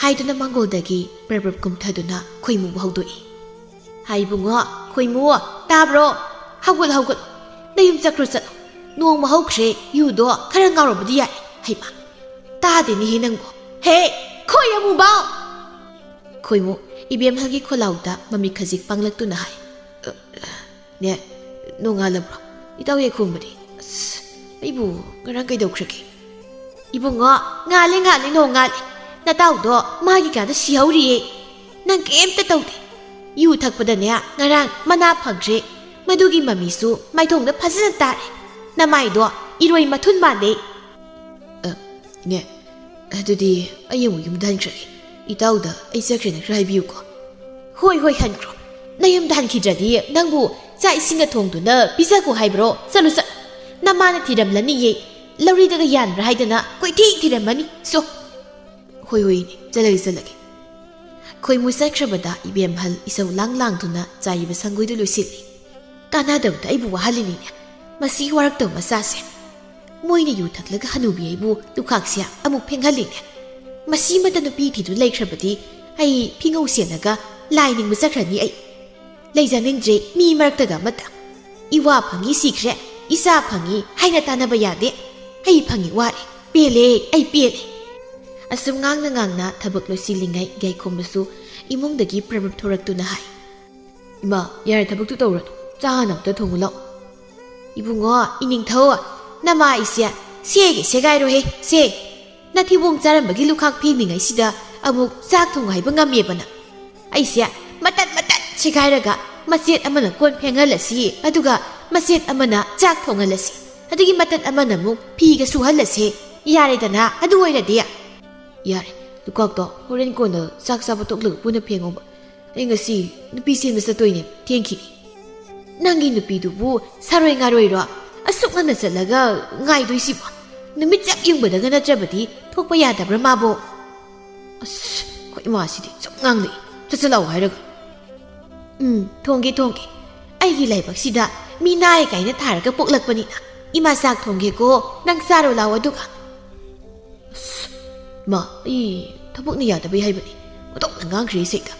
ꯍꯥꯏꯗꯨꯅ ꯃꯥꯡꯒꯣꯜꯗꯒꯤ ꯄ꯭ꯔꯕ꯭ꯔꯞ ꯀꯨꯝꯊꯗꯨꯅ ꯈꯣꯏꯃꯨꯕꯨ ꯍꯧꯗꯣꯛꯏ. ꯍꯥꯏꯕꯨꯡꯉꯣ, ꯈꯣꯏꯃꯨ ꯇꯥꯕ꯭ꯔꯣ? ꯍꯧꯒꯠꯂꯣ ꯍꯧꯒꯠꯂꯣ, ꯅꯌꯨꯝ ꯆꯠꯈ꯭ꯔꯣ ꯆꯠꯂꯣ. ꯅꯣꯡꯃ ꯍꯧꯈ꯭ꯔꯦ, ꯌꯨꯗꯣ ꯈꯔ ꯉꯥꯎꯔꯕꯗꯤ ꯌꯥꯏ. ꯍꯩꯃ ꯇꯥꯗꯦꯅꯦꯍꯦ ꯅꯪꯕꯣ. ꯍꯦ ꯈꯣꯏ ꯑꯃꯨꯕ! ꯈꯣꯏꯃꯨ ꯏꯕꯦꯝꯍꯜꯒꯤ ꯈꯣꯜꯂꯥꯎꯗ ꯃꯃꯤꯠ ꯈꯖꯤꯛ ꯄꯥꯡꯂꯛꯇꯨꯅ ꯍꯥꯏ, ꯅꯦ ꯅꯣꯡꯉꯥꯜꯂꯕ꯭ꯔꯣ? ꯏꯇꯥꯎ ꯌꯥꯏꯈꯣꯝꯕꯗꯤ ꯑꯩꯕꯨ ꯉꯔꯥꯡ ꯀꯩꯗꯧꯈ꯭ꯔꯒꯦ? ꯏꯕꯨꯡꯉꯣ ꯉꯥꯜꯂꯦ ꯉꯥꯜꯂꯦ, ꯅꯣꯡ ꯉꯥꯜꯂꯦ. ꯅꯇꯥꯎꯗꯣ ꯃꯥꯒꯤ ꯀꯥꯗ ꯁꯤꯍꯧꯔꯤꯌꯦ. ꯅꯪ ꯀꯩꯝꯇ ꯇꯧꯗꯦ. ꯌꯨ ꯊꯛꯄꯗꯅꯦ ꯉꯔꯥꯡ ꯃꯅꯥ ꯐꯪꯈ꯭ꯔꯦ. ꯃꯗꯨꯒꯤ ꯃꯃꯤꯁꯨ ꯃꯥꯏꯊꯣꯡꯗ ꯐꯖꯅ ꯇꯥꯔꯦ. ꯅꯃꯥꯏꯗꯣ ꯏꯔꯣꯏ ꯃꯊꯨꯟ ꯃꯥꯜꯂꯦ. ꯏꯅꯦ, ꯑꯗꯨꯗꯤ ꯑꯩ ꯑꯃꯨꯛ ꯌꯨꯝꯗ ꯍꯟꯈ꯭ꯔꯒꯦ. ꯏꯇꯥꯎꯗ ꯑꯩ ꯆꯠꯈ꯭ꯔꯦꯅ ꯈꯔ ꯍꯥꯏꯕꯤꯌꯨꯀꯣ. ꯍꯣꯏ ꯍꯣꯏ ꯍꯟꯈ꯭ꯔꯣ. ꯅꯌꯨꯝꯗ ꯍꯟꯈꯤꯗ꯭ꯔꯗꯤ ꯅꯪꯕꯨ ꯆꯥꯛ ꯏꯁꯤꯡꯒ ꯊꯣꯡꯗꯨꯅ ꯄꯤꯖꯈꯣ ꯍꯥꯏꯕ꯭ꯔꯣ? ꯆꯠꯂꯨ ꯆꯠꯂꯨ. ꯅꯃꯥꯅ ꯊꯤꯔꯝꯂꯅꯤꯌꯦ. ꯂꯧꯔꯤꯗꯒ ꯌꯥꯟꯕ꯭ꯔꯥ ꯍꯥꯏꯗꯅ ꯀꯣꯏꯊꯤ ꯊꯤꯔꯝꯃꯅꯤ. ꯁꯣ. ꯍꯣꯏ ꯍꯣꯏ ꯏꯅꯦ, ꯆꯠꯂꯒꯦ ꯆꯠꯂꯒꯦ. ꯈꯣꯏꯃꯨ ꯆꯠꯈ꯭ꯔꯕꯗ ꯏꯕꯦꯝꯍꯜ ꯏꯁꯧ ꯂꯥꯡ ꯂꯥꯡꯗꯨꯅ ꯆꯥꯏꯔꯤꯕ ꯁꯪꯒꯣꯏꯗꯨ ꯂꯣꯏꯁꯤꯜꯂꯤ. ꯀꯥꯟꯅꯗꯕꯗ ꯑꯩꯕꯨ ꯋꯥꯍꯜꯂꯤꯅꯤꯅꯦ ꯃꯁꯤ ꯋꯥꯔꯛꯇꯕ ꯃꯆꯥꯁꯦ. ꯃꯣꯏꯅ ꯌꯨ ꯊꯛꯂꯒ ꯍꯅꯨꯕꯤ ꯑꯩꯕꯨ ꯂꯨꯈꯥꯛꯁꯦ ꯑꯃꯨꯛ ꯐꯦꯡꯍꯜꯂꯤꯅꯦ. ꯃꯁꯤꯃꯇ ꯅꯨꯄꯤ ꯊꯤꯗꯨ ꯂꯩꯈ꯭ꯔꯕꯗꯤ ꯑꯩ ꯐꯤꯉꯧ ꯁꯦꯠꯂꯒ ꯂꯥꯏ ꯅꯤꯡꯕ ꯆꯠꯈ꯭ꯔꯅꯤ. ꯑꯩ ꯂꯩꯖꯅꯤꯡꯗ꯭ꯔꯦ ꯃꯤ ꯃꯔꯛꯇꯒ ꯑꯃꯠꯇ. ꯏꯋꯥ ꯐꯪꯉꯤ ꯁꯤꯈ꯭ꯔꯦ, ꯏꯆꯥ ꯐꯪꯉꯤ ꯍꯥꯏꯅ ꯇꯥꯟꯅꯕ ꯌꯥꯗꯦ. ꯑꯩ ꯐꯪꯉꯤ ꯋꯥꯔꯦ, ꯄꯦꯜꯂꯦ, ꯑꯩ ꯄꯦꯜꯂꯦ. ꯑꯁꯨꯝ ꯉꯥꯡꯅ ꯉꯥꯡꯅ ꯊꯕꯛ ꯂꯣꯏꯁꯤꯜꯂꯤꯉꯩ ꯌꯥꯏꯈꯣꯝꯕꯁꯨ ꯏꯃꯨꯡꯗꯒꯤ ꯄ꯭ꯔꯕ꯭ꯔꯞ ꯊꯣꯔꯛꯇꯨꯅ ꯍꯥꯏ, ꯏꯃꯥ ꯌꯥꯔꯦ ꯊꯕꯛꯇꯨ ꯇꯧꯔꯅꯨ, ꯆꯥ ꯍꯥꯟꯅ ꯑꯝꯇ ꯊꯣꯡꯉꯨ ꯂꯥꯛꯑꯣ. ꯏꯕꯨꯡꯉꯣ ꯏꯅꯤꯡꯊꯧ, ꯅꯃꯥ ꯑꯩꯁꯦ ꯁꯦꯒꯦ ꯁꯦꯒꯥꯏꯔꯣꯍꯦ ꯁꯦ. ꯅꯊꯤꯕꯣꯡ ꯆꯥꯔꯝꯕꯒꯤ ꯂꯨꯈꯥꯛ ꯐꯦꯡꯂꯤꯉꯩꯁꯤꯗ ꯑꯃꯨꯛ ꯆꯥꯛ ꯊꯣꯡꯉꯨ ꯍꯥꯏꯕ ꯉꯝꯃꯦꯕꯅ. ꯑꯩꯁꯦ ꯃꯇꯠ ꯃꯇꯠ ꯁꯦꯒꯥꯏꯔꯒ ꯃꯆꯦꯠ ꯑꯃꯅ ꯀꯣꯟ ꯐꯦꯡꯍꯜꯂꯁꯤ, ꯑꯗꯨꯒ ꯃꯆꯦꯠ ꯑꯃꯅ ꯆꯥꯛ ꯊꯣꯡꯍꯜꯂꯁꯤ, ꯑꯗꯨꯒꯤ ꯃꯇꯠ ꯑꯃꯅ ꯑꯃꯨꯛ ꯐꯤꯒ ꯁꯨꯍꯜꯂꯁꯤ. ꯌꯥꯔꯦꯗꯅ ꯑꯗꯨ ꯑꯣꯏꯔꯗꯤ? ꯌꯥꯔꯦ, ꯂꯨꯈꯥꯛꯇꯣ ꯍꯣꯔꯦꯟ ꯀꯣꯟꯅ ꯆꯥꯛ ꯆꯥꯕ ꯇꯣꯛꯂꯒ ꯄꯨꯟꯅ ꯐꯦꯡꯉꯣꯕ. ꯑꯩ ꯉꯁꯤ ꯅꯨꯄꯤ ꯆꯦꯟꯕ ꯆꯠꯇꯣꯏꯅꯦ, ꯊꯦꯡꯈꯤꯅꯤ. ꯅꯪꯒꯤ ꯅꯨꯄꯤꯗꯨꯕꯨ ꯁꯥꯔꯣꯏ ꯉꯥꯔꯣꯏꯔꯣ ꯑꯁꯨꯛ ꯉꯟꯅ ꯆꯠꯂꯒ ꯉꯥꯏꯗꯣꯏꯁꯤꯕꯣ? ꯅꯨꯃꯤꯠ ꯆꯞ ꯌꯨꯡꯕꯗꯒ ꯅꯠꯇ꯭ꯔꯕꯗꯤ ꯊꯣꯛꯄ ꯌꯥꯗꯕ꯭ꯔꯥ ꯃꯥꯕꯣ? ꯑꯁ ꯑꯩꯈꯣꯏ ꯏꯃꯥꯁꯤꯗꯤ ꯆꯞ ꯉꯥꯡꯂꯛꯏ, ꯆꯠꯂꯥꯛꯑꯣ ꯍꯥꯏꯔꯒ. ꯊꯣꯡꯒꯦ ꯊꯣꯡꯒꯦ. ꯑꯩꯒꯤ ꯂꯥꯏꯕꯛꯁꯤꯗ ꯃꯤ ꯅꯥꯏ ꯀꯥꯏꯅ ꯊꯥꯔꯒ ꯄꯣꯛꯂꯛꯄꯅꯤꯅ ꯏꯃꯥ ꯆꯥꯛ ꯊꯣꯡꯒꯦꯀꯣ, ꯅꯪ ꯆꯥꯔꯣ ꯂꯥꯛꯑꯣ. ꯑꯗꯨꯒ ꯑꯁ ꯏꯃꯥ, ꯑꯩ ꯊꯕꯛꯅ ꯌꯥꯗꯕꯩ ꯍꯥꯏꯕꯅꯤ, ꯃꯇꯣꯛꯅ ꯉꯥꯡꯈ꯭ꯔꯦ ꯁꯦꯛꯇ.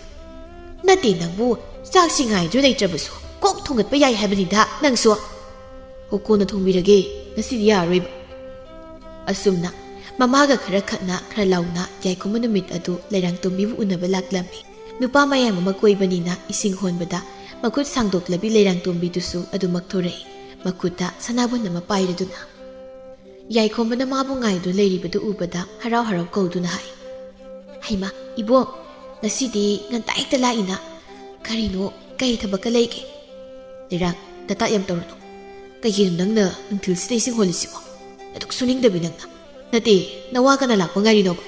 ꯅꯠꯇꯦ, ꯅꯪꯕꯨ ꯆꯥꯛꯁꯤ ꯉꯥꯏꯗ꯭ꯔꯣ ꯂꯩꯇ꯭ꯔꯕꯁꯨ ꯀꯣꯛ ꯊꯣꯡꯒꯠꯄ ꯌꯥꯏ ꯍꯥꯏꯕꯅꯤꯗ ꯅꯪꯁꯨ. ꯀꯣꯟꯅ ꯊꯣꯡꯕꯤꯔꯒꯦ, ꯉꯁꯤꯗꯤ ꯌꯥꯔꯔꯣꯏꯕ. ꯑꯁꯨꯝꯅ ꯃꯃꯥꯒ ꯈꯔ ꯈꯠꯅ ꯈꯔ ꯂꯥꯎꯅ ꯌꯥꯏꯈꯣꯝꯕ ꯅꯨꯃꯤꯠ ꯑꯗꯨ ꯂꯩꯔꯥꯡꯇꯣꯝꯕꯤꯕꯨ ꯎꯅꯕ ꯂꯥꯛꯂꯝꯃꯤ꯫ ꯅꯨꯄꯥ ꯃꯌꯥꯝ ꯑꯃ ꯀꯣꯏꯕꯅꯤꯅ ꯏꯁꯤꯡ ꯍꯣꯟꯕꯗ ꯃꯈꯨꯠ ꯁꯥꯡꯗꯣꯛꯂꯕꯤ ꯂꯩꯔꯥꯡꯇꯣꯝꯕꯤꯗꯨꯁꯨ ꯑꯗꯨꯃꯛ ꯊꯣꯔꯛꯏ, ꯃꯈꯨꯠꯇ ꯁꯅꯥꯕꯨꯟ ꯑꯃ ꯄꯥꯏꯔꯗꯨꯅ꯫ ꯌꯥꯏꯈꯣꯝꯕꯅ ꯃꯥꯕꯨ ꯉꯥꯏꯗꯨꯅ ꯂꯩꯔꯤꯕꯗꯨ ꯎꯕꯗ ꯍꯔꯥꯎ ꯍꯔꯥꯎ ꯀꯧꯗꯨꯅ ꯍꯥꯏ, ꯍꯩꯃꯥ ꯏꯕꯣꯡ, ꯉꯁꯤꯗꯤ ꯉꯟꯇꯥ ꯍꯦꯛꯇ ꯂꯥꯛꯏꯅ, ꯀꯔꯤꯅꯣ, ꯀꯩ ꯊꯕꯛꯀ ꯂꯩꯒꯦ? ꯂꯩꯔꯥꯡ, ꯗꯇꯥ ꯌꯥꯝ ꯇꯧꯔꯅꯨ. ꯀꯩꯒꯤꯅꯣ ꯅꯪꯅ ꯅꯨꯡꯊꯤꯜꯁꯤꯗ ꯏꯁꯤꯡ ꯍꯣꯜꯂꯤꯁꯤꯕꯣ? ꯑꯗꯨꯛ ꯁꯨꯅꯤꯡꯗꯕꯤ ꯅꯪꯅ. ꯅꯠꯇꯦ, ꯅꯋꯥ ꯀꯅꯥ ꯂꯥꯛꯄ ꯉꯥꯏꯔꯤꯅꯣꯕ?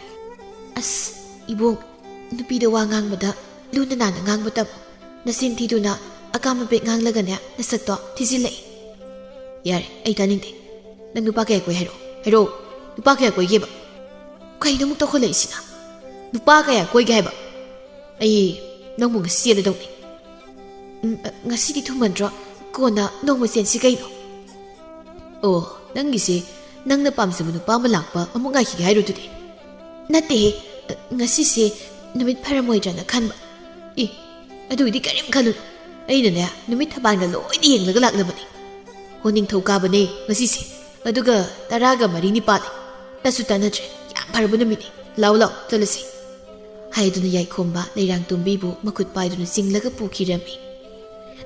ꯑꯁ ꯏꯕꯣꯡ, ꯅꯨꯄꯤꯗ ꯋꯥ ꯉꯥꯡꯕꯗ ꯂꯨꯅ ꯅꯥꯟꯅ ꯉꯥꯡꯕ ꯇꯝꯃꯨ. ꯅꯆꯤꯟ ꯊꯤꯗꯨꯅ ꯑꯀꯥꯝ ꯑꯄꯦꯠ ꯉꯥꯡꯂꯒꯅꯦ ꯅꯁꯛꯇꯣ ꯊꯤꯖꯤꯜꯂꯛꯏ. ꯌꯥꯔꯦ, ꯑꯩ ꯇꯥꯅꯤꯡꯗꯦ. ꯅꯪ ꯅꯨꯄꯥ ꯀꯌꯥ ꯀꯣꯏ ꯍꯥꯏꯔꯛꯑꯣ. ꯍꯥꯏꯔꯛꯑꯣ, ꯅꯨꯄꯥ ꯀꯌꯥ ꯀꯣꯏꯒꯦꯕ? ꯀꯩꯅꯣ ꯑꯃꯨꯛ ꯇꯧꯈꯠꯂꯛꯏꯁꯤꯅ? ꯅꯨꯄꯥ ꯀꯌꯥ ꯀꯣꯏꯒꯦ ꯍꯥꯏꯕ? ꯑꯩ ꯅꯪꯕꯨ ꯉꯁꯤ ꯆꯦꯜꯂꯗꯧꯅꯤ. ꯉꯁꯤꯗꯤ ꯊꯨꯃꯟꯗ꯭ꯔꯣ? ꯀꯣꯟꯅ ꯅꯣꯡꯃ ꯆꯦꯟꯁꯤ ꯀꯩꯅꯣ? ꯑꯣ, ꯅꯪꯒꯤꯁꯦ ꯅꯪꯅ ꯄꯥꯝꯖꯕ ꯅꯨꯄꯥ ꯑꯃ ꯂꯥꯛꯄ ꯑꯃꯨꯛ ꯉꯥꯏꯈꯤꯒꯦ ꯍꯥꯏꯔꯨꯗꯨꯗꯤ? ꯅꯠꯇꯦꯍꯦ, ꯉꯁꯤꯁꯦ ꯅꯨꯃꯤꯠ ꯐꯔꯝꯃꯣꯏꯗ꯭ꯔꯅ ꯈꯟꯕ. ꯏ, ꯑꯗꯨꯒꯤꯗꯤ ꯀꯔꯤꯝ ꯈꯜꯂꯨꯅꯨ. ꯑꯩꯅꯅꯦ ꯅꯨꯃꯤꯠ ꯊꯕꯥꯜꯒ ꯂꯣꯏꯅ ꯌꯦꯡꯂꯒ ꯂꯥꯛꯂꯕꯅꯤ. ꯅꯤꯡꯊꯧ ꯀꯥꯕꯅꯦ ꯉꯁꯤꯁꯦ, ꯑꯗꯨꯒ 10:04 ꯇꯁꯨ ꯇꯥꯟꯅꯗ꯭ꯔꯦ. ꯌꯥꯝ ꯐꯔꯕ ꯅꯨꯃꯤꯠꯅꯤ. ꯂꯥꯎ ꯂꯥꯎ ꯆꯠꯂꯁꯤ ꯍꯥꯏꯗꯨꯅ ꯌꯥꯏꯈꯣꯝꯕ ꯂꯩꯔꯥꯡꯇꯣꯝꯕꯤꯕꯨ ꯃꯈꯨꯠ ꯄꯥꯏꯗꯨꯅ ꯆꯤꯡꯂꯒ ꯄꯨꯈꯤꯔꯝꯃꯤ꯫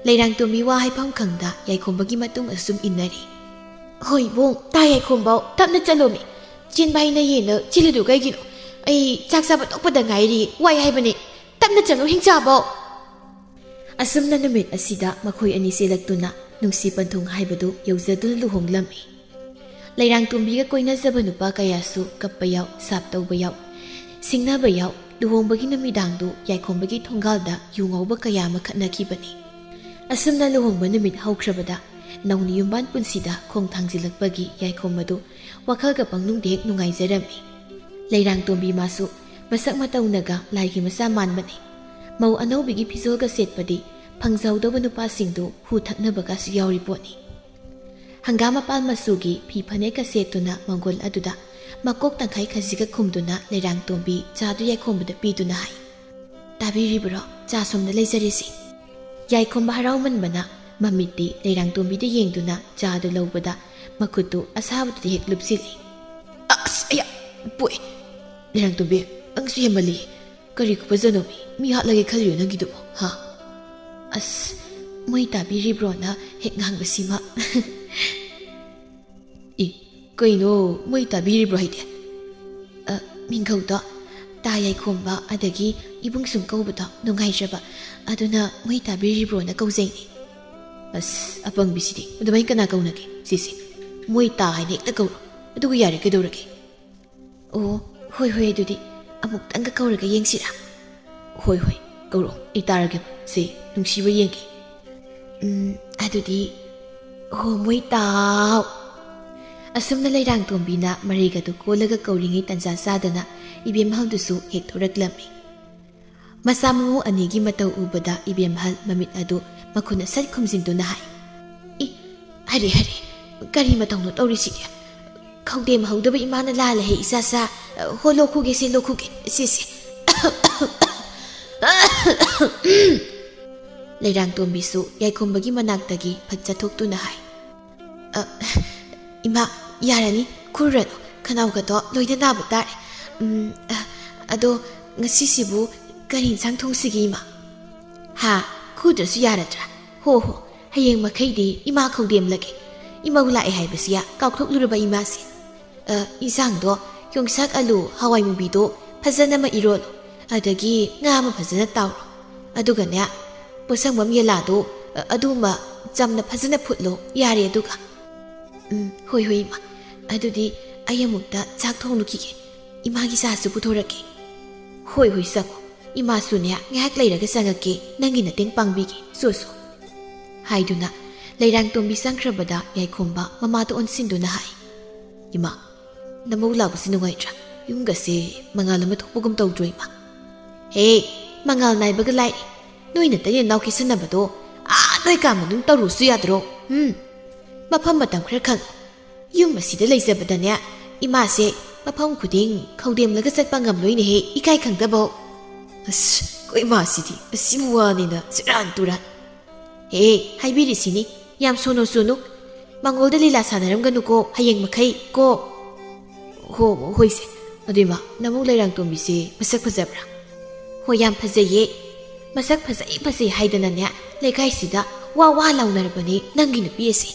ꯂꯩꯔꯥꯡꯇꯣꯝꯕꯤ ꯋꯥ ꯍꯥꯏꯐꯝ ꯈꯪꯗ ꯌꯥꯏꯈꯣꯝꯕꯒꯤ ꯃꯇꯨꯡ ꯑꯁꯨꯝ ꯏꯟꯅꯔꯤ꯫ ꯍꯣꯏ ꯏꯕꯣꯡ, ꯇꯥ ꯌꯥꯏꯈꯣꯝꯕꯥꯎ, ꯇꯞꯅ ꯆꯠꯂꯣꯃꯤ. ꯆꯦꯟꯕ ꯍꯩꯅ ꯍꯦꯟꯅ ꯆꯦꯜꯂꯤꯗꯨ ꯀꯩꯒꯤꯅꯣ? ꯑꯩ ꯆꯥꯛ ꯆꯥꯕ ꯇꯣꯛꯄꯗ ꯉꯥꯏꯔꯤ, ꯋꯥꯏ ꯍꯥꯏꯕꯅꯦ. ꯇꯞꯅ ꯆꯪꯉꯨ ꯍꯤꯡꯆꯥꯕꯥꯎ꯫ ꯑꯁꯨꯝꯅ ꯅꯨꯃꯤꯠ ꯑꯁꯤꯗ ꯃꯈꯣꯏ ꯑꯅꯤ ꯆꯦꯜꯂꯛꯇꯨꯅ ꯅꯨꯡꯁꯤ ꯄꯟꯊꯨꯡ ꯍꯥꯏꯕꯗꯨ ꯌꯧꯖꯗꯨꯅ ꯂꯨꯍꯣꯡꯂꯝꯃꯤ꯫ ꯂꯩꯔꯥꯡꯇꯣꯝꯕꯤꯒ ꯀꯣꯏꯅꯖꯕ ꯅꯨꯄꯥ ꯀꯌꯥꯁꯨ ꯀꯞꯄ ꯌꯥꯎ, ꯁꯥꯞ ꯇꯧꯕ ꯌꯥꯎ, ꯁꯤꯡꯅꯕ ꯌꯥꯎ꯫ ꯂꯨꯍꯣꯡꯕꯒꯤ ꯅꯨꯃꯤꯗꯥꯡꯗꯨ ꯌꯥꯏꯈꯣꯝꯕꯒꯤ ꯊꯣꯡꯒꯥꯜꯗ ꯌꯨ ꯉꯧꯕ ꯀꯌꯥ ꯑꯃ ꯈꯠꯅꯈꯤꯕꯅꯤ꯫ ꯑꯁꯨꯝꯅ ꯂꯨꯍꯣꯡꯕ ꯅꯨꯃꯤꯠ ꯍꯧꯈ꯭ꯔꯕꯗ ꯅꯧꯅ ꯌꯨꯝꯕꯥꯟ ꯄꯨꯟꯁꯤꯗ ꯈꯣꯡ ꯊꯥꯡꯖꯤꯜꯂꯛꯄꯒꯤ ꯌꯥꯏꯈꯣꯝꯕꯗꯨ ꯋꯥꯈꯜꯒ ꯄꯪꯅꯨꯡꯗ ꯍꯦꯛ ꯅꯨꯡꯉꯥꯏꯖꯔꯝꯃꯤ꯫ ꯂꯩꯔꯥꯡꯇꯣꯝꯕꯤ ꯃꯥꯁꯨ ꯃꯁꯛ ꯃꯇꯧꯅꯒ ꯂꯥꯏꯒꯤ ꯃꯆꯥ ꯃꯥꯟꯕꯅꯤ꯫ ꯃꯧ ꯑꯅꯧꯕꯤꯒꯤ ꯐꯤꯖꯣꯜꯒ ꯁꯦꯠꯄꯗꯤ ꯐꯪꯖꯍꯧꯗꯕ ꯅꯨꯄꯥꯁꯤꯡꯗꯨ ꯍꯨ ꯊꯛꯅꯕꯒꯁꯨ ꯌꯥꯎꯔꯤ ꯄꯣꯠꯅꯤ꯫ ꯍꯪꯒꯥꯝ ꯃꯄꯥꯜ ꯃꯆꯨꯒꯤ ꯐꯤ ꯐꯅꯦꯛꯀ ꯁꯦꯠꯇꯨꯅ ꯃꯪꯒꯣꯜ ꯑꯗꯨꯗ ꯃꯀꯣꯛ ꯇꯪꯈꯥꯏ ꯈꯖꯤꯒ ꯈꯨꯝꯗꯨꯅ ꯂꯩꯔꯥꯡꯇꯣꯝꯕꯤ ꯆꯥꯗꯨ ꯌꯥꯏꯈꯣꯝꯕꯗ ꯄꯤꯗꯨꯅ ꯍꯥꯏ, ꯇꯥꯕꯤꯔꯤꯕ꯭ꯔꯣ? ꯆꯥ ꯁꯣꯝꯗ ꯂꯩꯖꯔꯤꯁꯤ꯫ ꯌꯥꯏꯈꯣꯝꯕ ꯍꯔꯥꯎꯃꯟꯕꯅ ꯃꯃꯤꯠꯇꯤ ꯂꯩꯔꯥꯡꯇꯣꯝꯕꯤꯗ ꯌꯦꯡꯗꯨꯅ ꯆꯥꯗꯨ ꯂꯧꯕꯗ ꯃꯈꯨꯠꯇꯨ ꯑꯁꯥꯕꯗꯨꯗ ꯍꯦꯛ ꯂꯨꯞꯁꯤꯜꯂꯤ꯫ ꯑꯁ ꯑꯌꯥ, ꯄꯣꯛꯑꯦ! ꯂꯩꯔꯥꯡꯇꯣꯝꯕꯤ, ꯅꯪꯁꯨ ꯍꯦꯟꯃꯜꯂꯤ. ꯀꯔꯤ ꯈꯨꯐꯖꯅꯣꯃꯤ, ꯃꯤ ꯍꯥꯠꯂꯒꯦ ꯈꯜꯂꯤꯔꯣ ꯅꯪꯒꯤꯗꯨꯕꯣ? ꯍꯥ? ꯑꯁ, ꯃꯣꯏ ꯇꯥꯕꯤꯔꯤꯕ꯭ꯔꯣꯅ ꯍꯦꯛ ꯉꯥꯡꯕꯁꯤꯃ ꯏ, ꯀꯩꯅꯣ ꯃꯣꯏ ꯇꯥꯕꯤꯔꯤꯕ꯭ꯔꯣ ꯍꯥꯏꯗꯤ? ꯃꯤꯡꯒꯧꯗꯣ ꯇꯥ ꯌꯥꯏꯈꯣꯝꯕ ꯑꯗꯒꯤ ꯏꯕꯨꯡ ꯁꯨꯝ ꯀꯧꯕꯗꯣ ꯅꯨꯡꯉꯥꯏꯖꯕ, ꯑꯗꯨꯅ ꯃꯣꯏ ꯇꯥꯕꯤꯔꯤꯕ꯭ꯔꯣꯅ ꯀꯧꯖꯩꯅꯤ꯫ ꯑꯁ, ꯑꯄꯪꯕꯤꯁꯤꯗꯤ ꯑꯗꯨꯃꯥꯏꯅ ꯀꯅꯥ ꯀꯧꯅꯒꯦ? ꯁꯤꯁꯦ ꯃꯣꯏ ꯇꯥ ꯍꯥꯏꯅ ꯍꯦꯛꯇ ꯀꯧꯔꯣ, ꯑꯗꯨꯒ ꯌꯥꯔꯦ, ꯀꯩꯗꯧꯔꯒꯦ? ꯑꯣ, ꯍꯣꯏ ꯍꯣꯏ, ꯑꯗꯨꯗꯤ ꯑꯃꯨꯛꯇꯪꯒ ꯀꯧꯔꯒ ꯌꯦꯡꯁꯤꯔꯥ? ꯍꯣꯏ ꯍꯣꯏ, ꯀꯧꯔꯛꯑꯣ, ꯑꯩ ꯇꯥꯔꯒꯦꯕ. ꯁꯤ ꯅꯨꯡꯁꯤꯕ ꯌꯦꯡꯒꯦ꯫ ꯑꯗꯨꯗꯤ ꯍꯣ ꯃꯣꯏ ꯇꯥꯎ꯫ ꯑꯁꯨꯝꯅ ꯂꯩꯔꯥꯡꯇꯣꯝꯕꯤꯅ ꯃꯔꯩꯒꯗꯨ ꯀꯣꯜꯂꯒ ꯀꯧꯔꯤꯉꯩ ꯇꯟꯖꯥ ꯆꯥꯗꯅ ꯏꯕꯦꯝꯍꯜꯗꯨꯁꯨ ꯍꯦꯛ ꯊꯣꯔꯛꯂꯝꯃꯤ꯫ ꯃꯆꯥ ꯃꯃꯧ ꯑꯅꯤꯒꯤ ꯃꯇꯧ ꯎꯕꯗ ꯏꯕꯦꯝꯍꯜ ꯃꯃꯤꯠ ꯑꯗꯨ ꯃꯈꯨꯠꯅ ꯁꯠ ꯈꯨꯝꯖꯤꯟꯗꯨꯅ ꯍꯥꯏ, ꯏ, ꯍꯥꯏꯔꯦ ꯍꯥꯏꯔꯦ, ꯀꯔꯤ ꯃꯇꯧꯅꯣ ꯇꯧꯔꯤꯁꯤꯗꯤ? ꯈꯧꯗꯦꯝ ꯍꯧꯗꯕ ꯏꯃꯥꯅ ꯂꯥꯜꯂꯦꯍꯦ ꯏꯆꯥꯆꯥ. ꯍꯣ ꯂꯣꯛꯈꯨꯒꯦ, ꯁꯤ ꯂꯣꯛꯈꯨꯒꯦ, ꯁꯤꯁꯦ ꯂꯩꯔꯥꯡꯇꯣꯝꯕꯤꯁꯨ ꯌꯥꯏꯈꯣꯝꯕꯒꯤ ꯃꯅꯥꯛꯇꯒꯤ ꯐꯠ ꯆꯠꯊꯣꯛꯇꯨꯅ ꯍꯥꯏ, ꯏꯃꯥ, ꯌꯥꯔꯅꯤ, ꯈꯨꯔꯨꯔꯅꯨ, ꯈꯅꯥꯎꯒꯗꯣ ꯂꯣꯏꯅ ꯅꯥꯕ ꯇꯥꯔꯦ. ꯑꯗꯣ ꯉꯁꯤꯁꯤꯕꯨ ꯀꯔꯤ ꯏꯟꯁꯥꯡ ꯊꯣꯡꯁꯤꯒꯦ ꯏꯃꯥ? ꯍꯥ, ꯈꯨꯗ꯭ꯔꯁꯨ ꯌꯥꯔꯗ꯭ꯔꯥ? ꯍꯣ ꯍꯣ, ꯍꯌꯦꯡ ꯃꯈꯩꯗꯤ ꯏꯃꯥ ꯈꯧꯗꯦꯝꯂꯒꯦ. ꯏꯃꯧ ꯂꯥꯛꯑꯦ ꯍꯥꯏꯕꯁꯤ ꯀꯥꯎꯊꯣꯛꯂꯨꯔꯕ ꯏꯃꯥꯁꯦ. ꯏꯟꯁꯥꯡꯗꯣ ꯌꯣꯡꯁꯥꯛ ꯑꯂꯨ ꯍꯋꯥꯏ ꯃꯨꯕꯤꯗꯣ ꯐꯖꯅ ꯑꯃ ꯏꯔꯣꯜꯂꯣ, ꯑꯗꯒꯤ ꯉꯥ ꯑꯃ ꯐꯖꯅ ꯇꯥꯎꯔꯣ, ꯑꯗꯨꯒꯅꯦ ꯄꯣꯁꯪꯕꯝ ꯌꯦꯂꯥꯗꯣ ꯑꯗꯨꯃ ꯆꯝꯅ ꯐꯖꯅ ꯐꯨꯠꯂꯣ, ꯌꯥꯔꯦ ꯑꯗꯨꯒ. ꯍꯣꯏ ꯍꯣꯏ ꯏꯃꯥ, ꯑꯗꯨꯗꯤ ꯑꯩ ꯑꯃꯨꯛꯇ ꯆꯥꯛ ꯊꯣꯡꯂꯨꯈꯤꯒꯦ. ꯏꯃꯥꯒꯤ ꯆꯥꯁꯨ ꯄꯨꯊꯣꯔꯛꯀꯦ. ꯍꯣꯏ ꯍꯣꯏ, ꯆꯪꯉꯣ. ꯏꯃꯥꯁꯨꯅꯦ ꯉꯥꯏꯍꯥꯛ ꯂꯩꯔꯒ ꯆꯪꯉꯛꯀꯦ, ꯅꯪꯒꯤ ꯃꯇꯦꯡ ꯄꯥꯡꯕꯤꯒꯦ, ꯁꯣꯁꯣ ꯍꯥꯏꯗꯨꯅ ꯂꯩꯔꯥꯡꯇꯣꯝꯕꯤ ꯆꯪꯈ꯭ꯔꯕꯗ ꯌꯥꯏꯈꯣꯝꯕ ꯃꯃꯥꯗ ꯑꯣꯟꯁꯤꯟꯗꯨꯅ ꯍꯥꯏ, ꯏꯃꯥ, ꯅꯃꯧ ꯂꯥꯛꯄꯁꯤ ꯅꯨꯡꯉꯥꯏꯇ꯭ꯔꯥ? ꯌꯨꯝꯒꯁꯦ ꯃꯉꯥꯜ ꯑꯃ ꯊꯣꯛꯄꯒꯨꯝ ꯇꯧꯗ꯭ꯔꯣ ꯏꯃꯥ? ꯍꯦ, ꯃꯉꯥꯜ ꯅꯥꯏꯕꯒ ꯂꯥꯏꯔꯤ. ꯅꯣꯏꯅ ꯇꯩꯅ ꯅꯥꯎꯈꯤꯁꯟꯅꯕꯗꯣ ꯅꯣꯏ ꯀꯥ ꯃꯅꯨꯡ ꯇꯧꯔꯨꯁꯨ ꯌꯥꯗ꯭ꯔꯣ? ꯃꯐꯝ ꯃꯇꯝ ꯈꯔ ꯈꯪꯉꯨ. ꯌꯨꯝ ꯑꯁꯤꯗ ꯂꯩꯖꯕꯗꯅꯦ ꯏꯃꯥꯁꯦ ꯃꯐꯝ ꯈꯨꯗꯤꯡ ꯈꯧꯗꯦꯝꯂꯒ ꯆꯠꯄ ꯉꯝꯂꯣꯏꯅꯦꯍꯦ, ꯏꯀꯥꯏ ꯈꯪꯗꯕꯧ. ꯑꯁ, ꯀꯣ ꯏꯃꯥꯁꯤꯗꯤ ꯑꯁꯤꯕꯨ ꯋꯥꯅꯤꯅ ꯁꯤꯔꯥꯟ ꯇꯨꯔꯥꯟ. ꯍꯦ, ꯍꯥꯏꯕꯤꯔꯤꯁꯤꯅꯤ, ꯌꯥꯝ ꯁꯣꯟꯅꯣ ꯆꯨꯅꯨ. ꯃꯪꯒꯣꯜꯗ ꯂꯤꯂꯥ ꯁꯥꯟꯅꯔꯝꯒꯅꯨꯀꯣ ꯍꯌꯦꯡ ꯃꯈꯩ ꯀꯣ. ꯍꯣꯏꯁꯦ ꯑꯗꯨꯏꯃ ꯅꯃꯨꯛ ꯂꯩꯔꯥꯡꯇꯣꯝꯕꯤꯁꯦ ꯃꯁꯛ ꯐꯖꯕ꯭ꯔꯥ ꯍꯣꯏ ꯌꯥꯝ ꯐꯖꯩꯌꯦ ꯃꯁꯛ ꯐꯖꯩ ꯍꯥꯏꯗꯅꯅꯦ ꯂꯩꯀꯥꯏꯁꯤꯗ ꯋꯥ ꯂꯥꯎꯅꯔꯕꯅꯤ ꯅꯪꯒꯤ ꯅꯨꯄꯤ ꯑꯁꯤ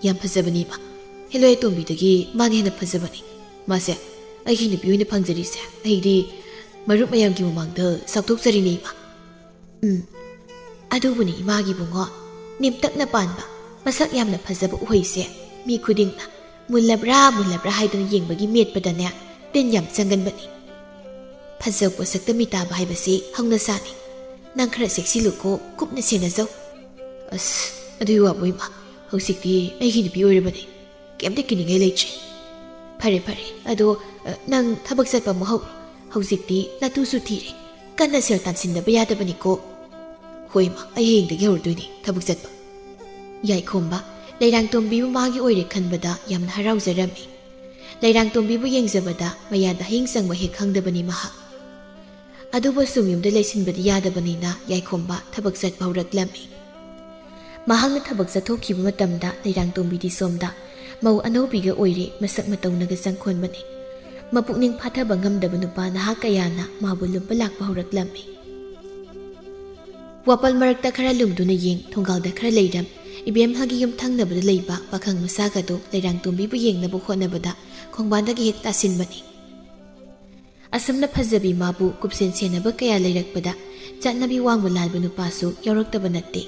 ꯌꯥꯝ ꯐꯖꯕꯅꯤꯕ ꯍꯦꯂꯣꯏ ꯑꯇꯣꯝꯕꯤꯗꯒꯤ ꯃꯥꯅ ꯍꯦꯟꯅ ꯐꯖꯕꯅꯤ ꯃꯥꯁꯦ ꯑꯩꯒꯤ ꯅꯨꯄꯤ ꯑꯣꯏꯅ ꯐꯪꯖꯔꯤꯁꯦ ꯑꯩꯗꯤ ꯃꯔꯨꯞ ꯃꯌꯥꯝꯒꯤ ꯃꯃꯥꯡꯗ ꯆꯥꯎꯊꯣꯛꯆꯔꯤꯅꯦꯕ ꯑꯗꯨꯕꯨꯅꯤ ꯏꯃꯥꯒꯤ ꯕꯨꯡꯉꯣ ꯅꯦꯝꯇꯛꯅ ꯄꯥꯟꯕ ꯃꯁꯛ ꯌꯥꯝꯅ ꯐꯖꯕ ꯎꯍꯩꯁꯦ ꯃꯤ ꯈꯨꯗꯤꯡꯅ ꯃꯨꯜꯂꯕ꯭ꯔꯥ ꯍꯥꯏꯗꯅ ꯌꯦꯡꯕꯒꯤ ꯃꯦꯠꯄꯗꯅꯦ ꯇꯤꯟ ꯌꯥꯝ ꯆꯪꯒꯟꯕꯅꯤ ꯐꯖꯕ ꯄꯣꯠꯁꯛꯇ ꯃꯤꯇꯥꯕ ꯍꯥꯏꯕꯁꯤ ꯍꯧꯅꯁꯥꯅꯤ ꯅꯪ ꯈꯔ ꯆꯦꯛꯁꯤꯜꯂꯨꯀꯣ ꯀꯨꯞꯅ ꯁꯦꯟꯅꯖꯧ ꯑꯁ ꯑꯗꯨꯒꯤ ꯋꯥꯕꯨ ꯏꯃꯥ ꯍꯧꯖꯤꯛꯇꯤ ꯑꯩꯒꯤ ꯅꯨꯄꯤ ꯑꯣꯏꯔꯕꯅꯤ ꯀꯩꯝꯇ ꯀꯤꯅꯤꯡꯉꯥꯏ ꯂꯩꯇ꯭ꯔꯦ ꯐꯔꯦ ꯑꯗꯣ ꯅꯪ ꯊꯕꯛ ꯆꯠꯄ ꯑꯃꯨꯛ ꯍꯧꯔꯣ ꯍꯧꯖꯤꯛꯇꯤ ꯅꯇꯨꯁꯨ ꯊꯤꯔꯦ ꯀꯟꯅ ꯁꯦꯜ ꯇꯥꯟꯁꯤꯟꯗꯕ ꯌꯥꯗꯕꯅꯤꯀꯣ ꯍꯣꯏ ꯏꯃꯥ ꯑꯩ ꯍꯌꯦꯡꯗꯒꯤ ꯍꯧꯔꯗꯣꯏꯅꯤ ꯊꯕꯛ ꯆꯠꯄ ꯌꯥꯏꯈꯣꯝꯕ ꯂꯩꯔꯥꯡꯇꯣꯝꯕꯤꯕꯨ ꯃꯥꯒꯤ ꯑꯣꯏꯔꯦ ꯈꯟꯕꯗ ꯌꯥꯝꯅ ꯍꯔꯥꯎꯖꯔꯝꯃꯤ ꯂꯩꯔꯥꯡꯇꯣꯝꯕꯤꯕꯨ ꯌꯦꯡꯖꯕꯗ ꯃꯌꯥꯗ ꯍꯌꯤꯡ ꯆꯪꯕ ꯍꯦꯛ ꯈꯪꯗꯕꯅꯤ ꯃꯍꯥꯛ ꯑꯗꯨꯕꯨ ꯁꯨꯝ ꯌꯨꯝꯗ ꯂꯩꯁꯤꯟꯕꯗꯤ ꯌꯥꯗꯕꯅꯤꯅ ꯌꯥꯏꯈꯣꯝꯕ ꯊꯕꯛ ꯆꯠꯄ ꯍꯧꯔꯛꯂꯝꯃꯤ ꯃꯍꯥꯛꯅ ꯊꯕꯛ ꯆꯠꯊꯣꯛꯈꯤꯕ ꯃꯇꯝꯗ ꯂꯩꯔꯥꯡꯇꯣꯝꯕꯤꯗꯤ ꯁꯣꯝꯗ ꯃꯧ ꯑꯅꯧꯕꯤꯒ ꯑꯣꯏꯔꯦ ꯃꯁꯛ ꯃꯇꯧꯅꯒ ꯆꯪꯈꯣꯟꯕꯅꯤ ꯃꯄꯨꯛꯅꯤꯡ ꯐꯥꯊꯕ ꯉꯝꯗꯕ ꯅꯨꯄꯥ ꯅꯍꯥ ꯀꯌꯥꯅ ꯃꯥꯕꯨ ꯂꯨꯝꯕ ꯂꯥꯛꯄ ꯍꯧꯔꯛꯂꯝꯃꯤ ꯋꯥꯄꯜ ꯃꯔꯛꯇ ꯈꯔ ꯂꯨꯝꯗꯨꯅ ꯌꯦꯡ ꯊꯣꯡꯒꯥꯜꯗ ꯈꯔ ꯂꯩꯔꯝ ꯏꯕꯦꯝꯍꯜꯒꯤ ꯌꯨꯝꯊꯪꯅꯕꯗ ꯂꯩꯕ ꯄꯥꯈꯪ ꯃꯆꯥꯒꯗꯣ ꯂꯩꯔꯥꯡꯇꯣꯝꯕꯤꯕꯨ ꯌꯦꯡꯅꯕ ꯍꯣꯠꯅꯕꯗ ꯈꯣꯡꯕꯥꯟꯗꯒꯤ ꯍꯦꯛ ꯇꯥꯁꯤꯟꯕꯅꯤ ꯑꯁꯨꯝꯅ ꯐꯖꯕꯤ ꯃꯥꯕꯨ ꯀꯨꯞꯁꯦꯟ ꯁꯦꯟꯅꯕ ꯀꯌꯥ ꯂꯩꯔꯛꯄꯗ ꯆꯠꯅꯕꯤ ꯋꯥꯡꯕ ꯂꯥꯟꯕ ꯅꯨꯄꯥꯁꯨ ꯌꯥꯎꯔꯛꯇꯕ ꯅꯠꯇꯦ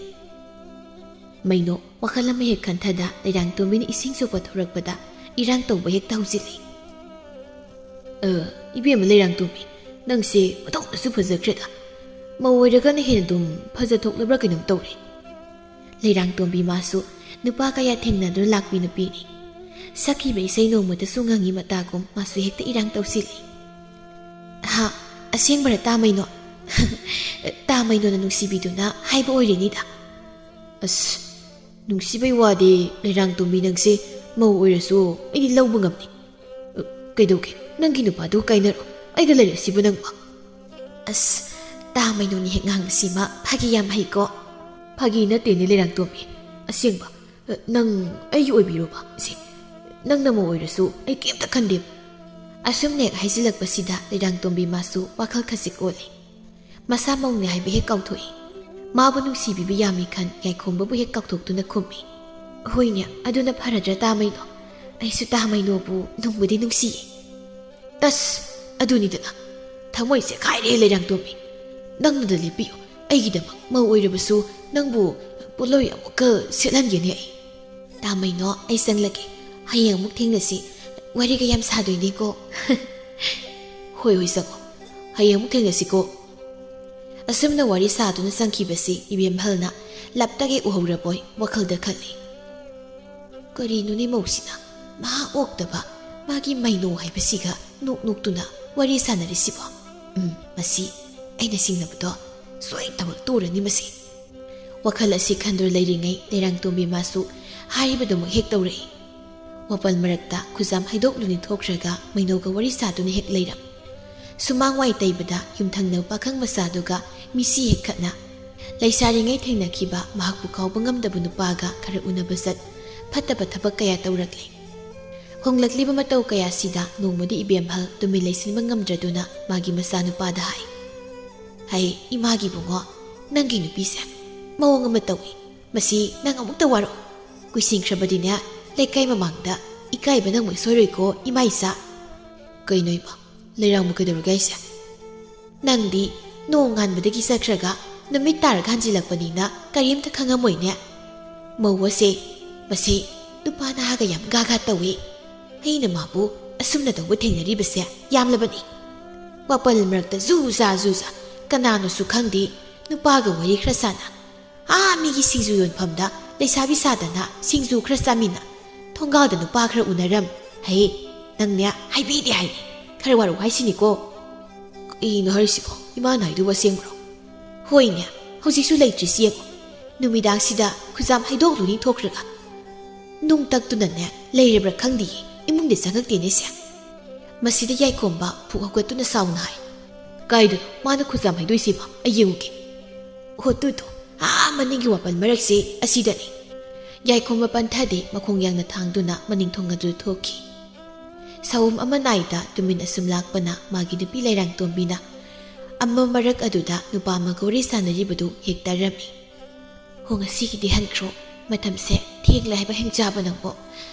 ꯃꯩꯅꯣ ꯋꯥꯈꯜ ꯑꯃ ꯍꯦꯛ ꯈꯟꯊꯗ ꯂꯩꯔꯥꯡꯇꯣꯝꯕꯤꯅ ꯏꯁꯤꯡ ꯁꯣꯛꯄ ꯊꯣꯔꯛꯄꯗ ꯏꯔꯥꯡ ꯇꯧꯕ ꯍꯦꯛꯇ ꯍꯧꯖꯤꯜꯂꯤ ꯏꯕꯦꯝꯃ ꯂꯩꯔꯥꯡꯇꯣꯝꯕꯤ ꯅꯪꯁꯦ ꯃꯇꯧꯅꯁꯨ ꯐꯖꯈ꯭ꯔꯦꯗ ꯃꯧ ꯑꯣꯏꯔꯒꯅ ꯍꯦꯟꯅ ꯑꯗꯨꯝ ꯐꯖꯊꯣꯛꯂꯕ꯭ꯔꯥ ꯀꯩꯅꯣꯝ ꯇꯧꯔꯦ ꯂꯩꯔꯥꯡꯇꯣꯝꯕꯤ ꯃꯥꯁꯨ ꯅꯨꯄꯥ ꯀꯌꯥ ꯊꯦꯡꯅꯗꯨꯅ ꯂꯥꯛꯄꯤ ꯅꯨꯄꯤꯅꯤ ꯁꯛꯈꯤꯕ ꯏꯁꯩ ꯅꯣꯡꯃꯗꯁꯨ ꯉꯪꯉꯤ ꯃꯇꯥꯒꯨꯝ ꯃꯥꯁꯨ ꯍꯦꯛꯇ ꯏꯔꯥꯡ ꯇꯧꯁꯤꯜꯂꯤ ꯑꯁꯦꯡꯕꯔ ꯇꯥꯃꯩꯅꯣ ꯇꯥꯃꯩꯅꯣꯅ ꯅꯨꯡꯁꯤꯕꯤꯗꯨꯅ ꯍꯥꯏꯕ ꯑꯣꯏꯔꯤꯅꯤꯗ ꯑꯁ ꯅꯨꯡꯁꯤꯕꯩ ꯋꯥꯗꯤ ꯂꯩꯔꯥꯡꯇꯣꯝꯕꯤ ꯅꯪꯁꯦ ꯃꯧ ꯑꯣꯏꯔꯁꯨ ꯑꯩꯗꯤ ꯂꯧꯕ ꯉꯝꯅꯤ ꯀꯩꯗꯧꯒꯦ ꯅꯪꯒꯤ ꯅꯨꯄꯥꯗꯨ ꯀꯥꯏꯅꯔꯣ ꯑꯩꯒ ꯂꯩꯔꯁꯤꯕꯨ ꯅꯪꯕ ꯑꯁ ꯇꯥꯃꯩꯅꯣꯅꯤ ꯍꯦꯛ ꯉꯥꯡꯕꯁꯤꯃ ꯐꯥꯒꯤ ꯌꯥꯝ ꯍꯩꯀꯣ ꯐꯥꯒꯤ ꯅꯠꯇꯦꯅꯦ ꯂꯩꯔꯥꯡꯇꯣꯝꯕꯤ ꯑꯁꯦꯡꯕ ꯅꯪ ꯑꯩꯒꯤ ꯑꯣꯏꯕꯤꯔꯣꯕ ꯁꯤ ꯅꯪꯅ ꯃꯧ ꯑꯣꯏꯔꯁꯨ ꯑꯩ ꯀꯩꯝꯇ ꯈꯟꯗꯦꯕ ꯑꯁꯨꯝꯅ ꯍꯦꯛ ꯍꯥꯏꯖꯤꯜꯂꯛꯄꯁꯤꯗ ꯂꯩꯔꯥꯡꯇꯣꯝꯕꯤ ꯃꯥꯁꯨ ꯋꯥꯈꯜ ꯈꯖꯤꯛ ꯑꯣꯜꯂꯤ ꯃꯁꯥ ꯃꯧꯅꯦ ꯍꯥꯏꯕ ꯍꯦꯛ ꯀꯥꯎꯊꯣꯛꯏ ꯃꯥꯕꯨ ꯅꯨꯡꯁꯤꯕꯤꯕ ꯌꯥꯝꯃꯤ ꯈꯟ ꯌꯥꯏꯈꯣꯝꯕꯕꯨ ꯍꯦꯛ ꯀꯥꯎꯊꯣꯛꯇꯨꯅ ꯈꯨꯝꯃꯤ ꯍꯣꯏꯅꯦ ꯑꯗꯨꯅ ꯐꯔꯗ꯭ꯔꯥ ꯇꯥꯃꯩꯅꯣ ꯑꯩꯁꯨ ꯇꯥꯃꯩꯅꯣꯕꯨ ꯅꯨꯡꯕꯨꯗꯤ ꯅꯨꯡꯁꯤꯌꯦ ꯑꯁ ꯑꯗꯨꯅꯤꯗꯅ ꯊꯃꯣꯏꯁꯦ ꯈꯥꯏꯔꯦ ꯂꯩꯔꯥꯡꯇꯣꯝꯕꯤ ꯅꯪꯅꯗ ꯂꯦꯞꯄꯤꯌꯨ ꯑꯩꯒꯤꯗꯃꯛ ꯃꯧ ꯑꯣꯏꯔꯕꯁꯨ ꯅꯪꯕꯨ ꯄꯣꯠꯂꯣꯏ ꯑꯃꯨꯛꯀ ꯁꯦꯠꯍꯟꯒꯦꯅꯦ ꯑꯩ ꯇꯥꯃꯩꯅꯣ ꯑꯩ ꯆꯪꯂꯒꯦ ꯍꯌꯦꯡ ꯑꯃꯨꯛ ꯊꯦꯡꯅꯁꯤ ꯋꯥꯔꯤꯒ ꯌꯥꯝ ꯁꯥꯗꯣꯏꯅꯦꯀꯣ ꯍꯣꯏ ꯆꯪꯉꯣ ꯍꯌꯦꯡ ꯑꯃꯨꯛ ꯊꯦꯡꯅꯁꯤꯀꯣ ꯑꯁꯨꯝꯅ ꯋꯥꯔꯤ ꯁꯥꯗꯨꯅ ꯆꯪꯈꯤꯕꯁꯤ ꯏꯕꯦꯝꯍꯜꯅ ꯂꯞꯇꯒꯤ ꯎꯍꯧꯔꯕꯣꯏ ꯋꯥꯈꯜꯗ ꯈꯜꯂꯤ ꯀꯔꯤꯅꯣꯅꯦ ꯃꯧꯁꯤꯅ ꯃꯍꯥ ꯑꯣꯛꯇꯕ ꯃꯥꯒꯤ ꯃꯩꯅꯣ ꯍꯥꯏꯕꯁꯤꯒ ꯅꯣꯛꯇꯨꯅ ꯋꯥꯔꯤ ꯁꯥꯟꯅꯔꯤꯁꯤꯕꯣ ꯃꯁꯤ ꯑꯩꯅ ꯁꯤꯡꯅꯕꯗꯣ ꯁꯣꯏ ꯇꯧꯔꯛꯇꯣꯔꯅꯤ ꯃꯁꯤ ꯋꯥꯈꯜ ꯑꯁꯤ ꯈꯟꯗꯨꯅ ꯂꯩꯔꯤꯉꯩ ꯂꯩꯔꯥꯡꯇꯣꯝꯕꯤ ꯃꯥꯁꯨ ꯍꯥꯏꯔꯤꯕꯗꯨꯃꯛ ꯍꯦꯛ ꯇꯧꯔꯛꯏ ꯋꯥꯄꯜ ꯃꯔꯛꯇ ꯈꯨꯖꯥꯝ ꯍꯩꯗꯣꯛꯂꯨꯅꯤ ꯊꯣꯛꯈ꯭ꯔꯒ ꯃꯩꯅꯧꯒ ꯋꯥꯔꯤ ꯁꯥꯗꯨꯅ ꯍꯦꯛ ꯂꯩꯔꯝ ꯁꯨꯃꯥꯡ ꯋꯥꯏ ꯇꯩꯕꯗ ꯌꯨꯝꯊꯪꯅꯕ ꯄꯥꯈꯪ ꯃꯆꯥꯗꯨꯒ ꯃꯤꯁꯤ ꯍꯦꯛ ꯈꯠꯅ ꯂꯩꯁꯥꯔꯤꯉꯩ ꯊꯦꯡꯅꯈꯤꯕ ꯃꯍꯥꯛꯄꯨ ꯀꯥꯎꯕ ꯉꯝꯗꯕ ꯅꯨꯄꯥꯒ ꯈꯔ ꯎꯅꯕ ꯆꯠ ꯐꯠꯇꯕ ꯊꯕꯛ ꯀꯌꯥ ꯇꯧꯔꯛꯂꯤ ꯍꯣꯡꯂꯛꯂꯤꯕ ꯃꯇꯧ ꯀꯌꯥꯁꯤꯗ ꯅꯣꯡꯃꯗꯤ ꯏꯕꯦꯝꯍꯜ ꯇꯨꯃꯤꯟ ꯂꯩꯁꯤꯟꯕ ꯉꯝꯗ꯭ꯔꯗꯨꯅ ꯃꯥꯒꯤ ꯃꯆꯥꯅꯨꯄꯥꯗ ꯍꯥꯏ ꯏꯃꯥꯒꯤ ꯕꯨꯡꯉꯣ ꯅꯪꯒꯤ ꯅꯨꯄꯤꯁꯦ ꯃꯑꯣꯡ ꯑꯃ ꯇꯧꯏ ꯃꯁꯤ ꯅꯪ ꯑꯃꯨꯛꯇ ꯋꯥꯔꯛꯑꯣ ꯀꯨꯏꯁꯤꯟꯈ꯭ꯔꯕꯗꯤꯅꯦ ꯂꯩꯀꯥꯏ ꯃꯃꯥꯡꯗ ꯏꯀꯥꯏꯕ ꯅꯪ ꯃꯣꯏ ꯁꯣꯏꯔꯣꯏꯀꯣ ꯏꯃꯥ ꯏꯆꯥ ꯀꯩꯅꯣ ꯏꯃꯥ ꯂꯩꯔꯥꯡꯕ ꯀꯩꯗꯧꯔꯒꯦ ꯑꯩꯁꯦ ꯅꯪꯗꯤ ꯅꯣꯡ ꯉꯥꯟꯕꯗꯒꯤ ꯆꯠꯈ꯭ꯔꯒ ꯅꯨꯃꯤꯠ ꯇꯥꯔꯒ ꯍꯟꯖꯤꯜꯂꯛꯄꯅꯤꯅ ꯀꯔꯤꯝꯇ ꯈꯪꯉꯝꯃꯣꯏꯅꯦ ꯃꯧ ꯑꯁꯦ ꯃꯁꯤ ꯅꯨꯄꯥ ꯅꯍꯥꯒ ꯌꯥꯝ ꯒꯥꯒꯥ ꯇꯧꯏ ꯑꯩꯅ ꯃꯥꯕꯨ ꯑꯁꯨꯝꯅ ꯇꯧꯕ ꯊꯦꯡꯅꯔꯤꯕꯁꯦ ꯌꯥꯝꯂꯕꯅꯤ ꯋꯥꯄꯜ ꯃꯔꯛꯇ ꯖꯨꯖꯥ ꯀꯅꯥꯅꯣꯁꯨ ꯈꯪꯗꯦ ꯅꯨꯄꯥꯒ ꯋꯥꯔꯤ ꯈꯔ ꯁꯥꯟꯅ ꯃꯤꯒꯤ ꯁꯤꯡꯖꯨ ꯌꯣꯟꯐꯝꯗ ꯂꯩꯁꯥꯕꯤ ꯁꯥꯗꯅ ꯁꯤꯡꯖꯨ ꯈꯔ ꯆꯥꯃꯤꯟꯅ ꯊꯣꯡꯒꯥꯜꯗ ꯅꯨꯄꯥ ꯈꯔ ꯎꯅꯔꯝ ꯅꯪꯅꯦ ꯍꯥꯏꯕꯤꯗꯦ ꯍꯥꯏꯅꯤ ꯈꯔ ꯋꯥꯔꯧ ꯍꯥꯏꯁꯤꯅꯤꯀꯣ ꯀꯩꯅꯣ ꯍꯥꯏꯔꯤꯁꯤꯕꯣ ꯏꯃꯥꯅ ꯍꯥꯏꯗꯨꯕ ꯑꯁꯦꯡꯕ꯭ꯔꯣ ꯍꯣꯏꯅꯦ ꯍꯧꯖꯤꯛꯁꯨ ꯂꯩꯇ꯭ꯔꯤꯁꯤ ꯌꯦꯡꯉꯣ ꯅꯨꯃꯤꯗꯥꯡꯁꯤꯗ ꯈꯨꯖꯥꯝ ꯍꯩꯗꯣꯛꯂꯨꯅꯤ ꯊꯣꯛꯈ꯭ꯔꯒ ꯅꯨꯡꯇꯛꯇꯨꯅꯅꯦ ꯂꯩꯔꯕ꯭ꯔꯥ ꯈꯪꯗꯦꯌꯦ ꯏꯃꯨꯡꯗ ꯆꯪꯉꯛꯇꯦꯅꯦ ꯁꯦ ꯃꯁꯤꯗ ꯌꯥꯏꯈꯣꯝꯕ ꯐꯨꯛ ꯍꯧꯒꯠꯇꯨꯅ ꯁꯥꯎꯅ ꯍꯥꯏ ꯀꯥꯏꯗꯅꯣ ꯃꯥꯅ ꯈꯨꯖꯥꯝ ꯍꯩꯗꯣꯏꯁꯤꯕ ꯑꯩ ꯌꯦꯡꯉꯨꯒꯦ ꯍꯣꯠꯇꯨꯗꯣ ꯃꯅꯤꯡꯒꯤ ꯋꯥꯄꯜ ꯃꯔꯛꯁꯦ ꯑꯁꯤꯗꯅꯤ ꯌꯥꯏꯈꯣꯝꯕ ꯄꯟꯊꯗꯦ ꯃꯈꯣꯡ ꯌꯥꯡꯅ ꯊꯥꯡꯗꯨꯅ ꯃꯅꯤꯡ ꯊꯣꯡ ꯑꯗꯨ ꯊꯣꯛꯈꯤ ꯁꯥꯎꯝ ꯑꯃ ꯅꯥꯏꯗ ꯇꯨꯃꯤꯟ ꯑꯁꯨꯝ ꯂꯥꯛꯄꯅ ꯃꯥꯒꯤ ꯅꯨꯄꯤ ꯂꯩꯔꯥꯡꯇꯣꯝꯕꯤꯅ ꯑꯃ ꯃꯔꯛ ꯑꯗꯨꯗ ꯅꯨꯄꯥ ꯑꯃ ꯒꯧꯔꯤ ꯁꯥꯟꯅꯔꯤꯕꯗꯨ ꯍꯦꯛ ꯇꯥꯔꯝꯃꯤ꯫ ꯍꯣ ꯉꯁꯤꯒꯤꯗꯤ ꯍꯟꯈ꯭ꯔꯣ, ꯃꯇꯝꯁꯦ ꯊꯦꯡꯂꯦ ꯍꯥꯏꯕ ꯍꯦꯡꯆꯥꯕ ꯅꯪꯕꯣ,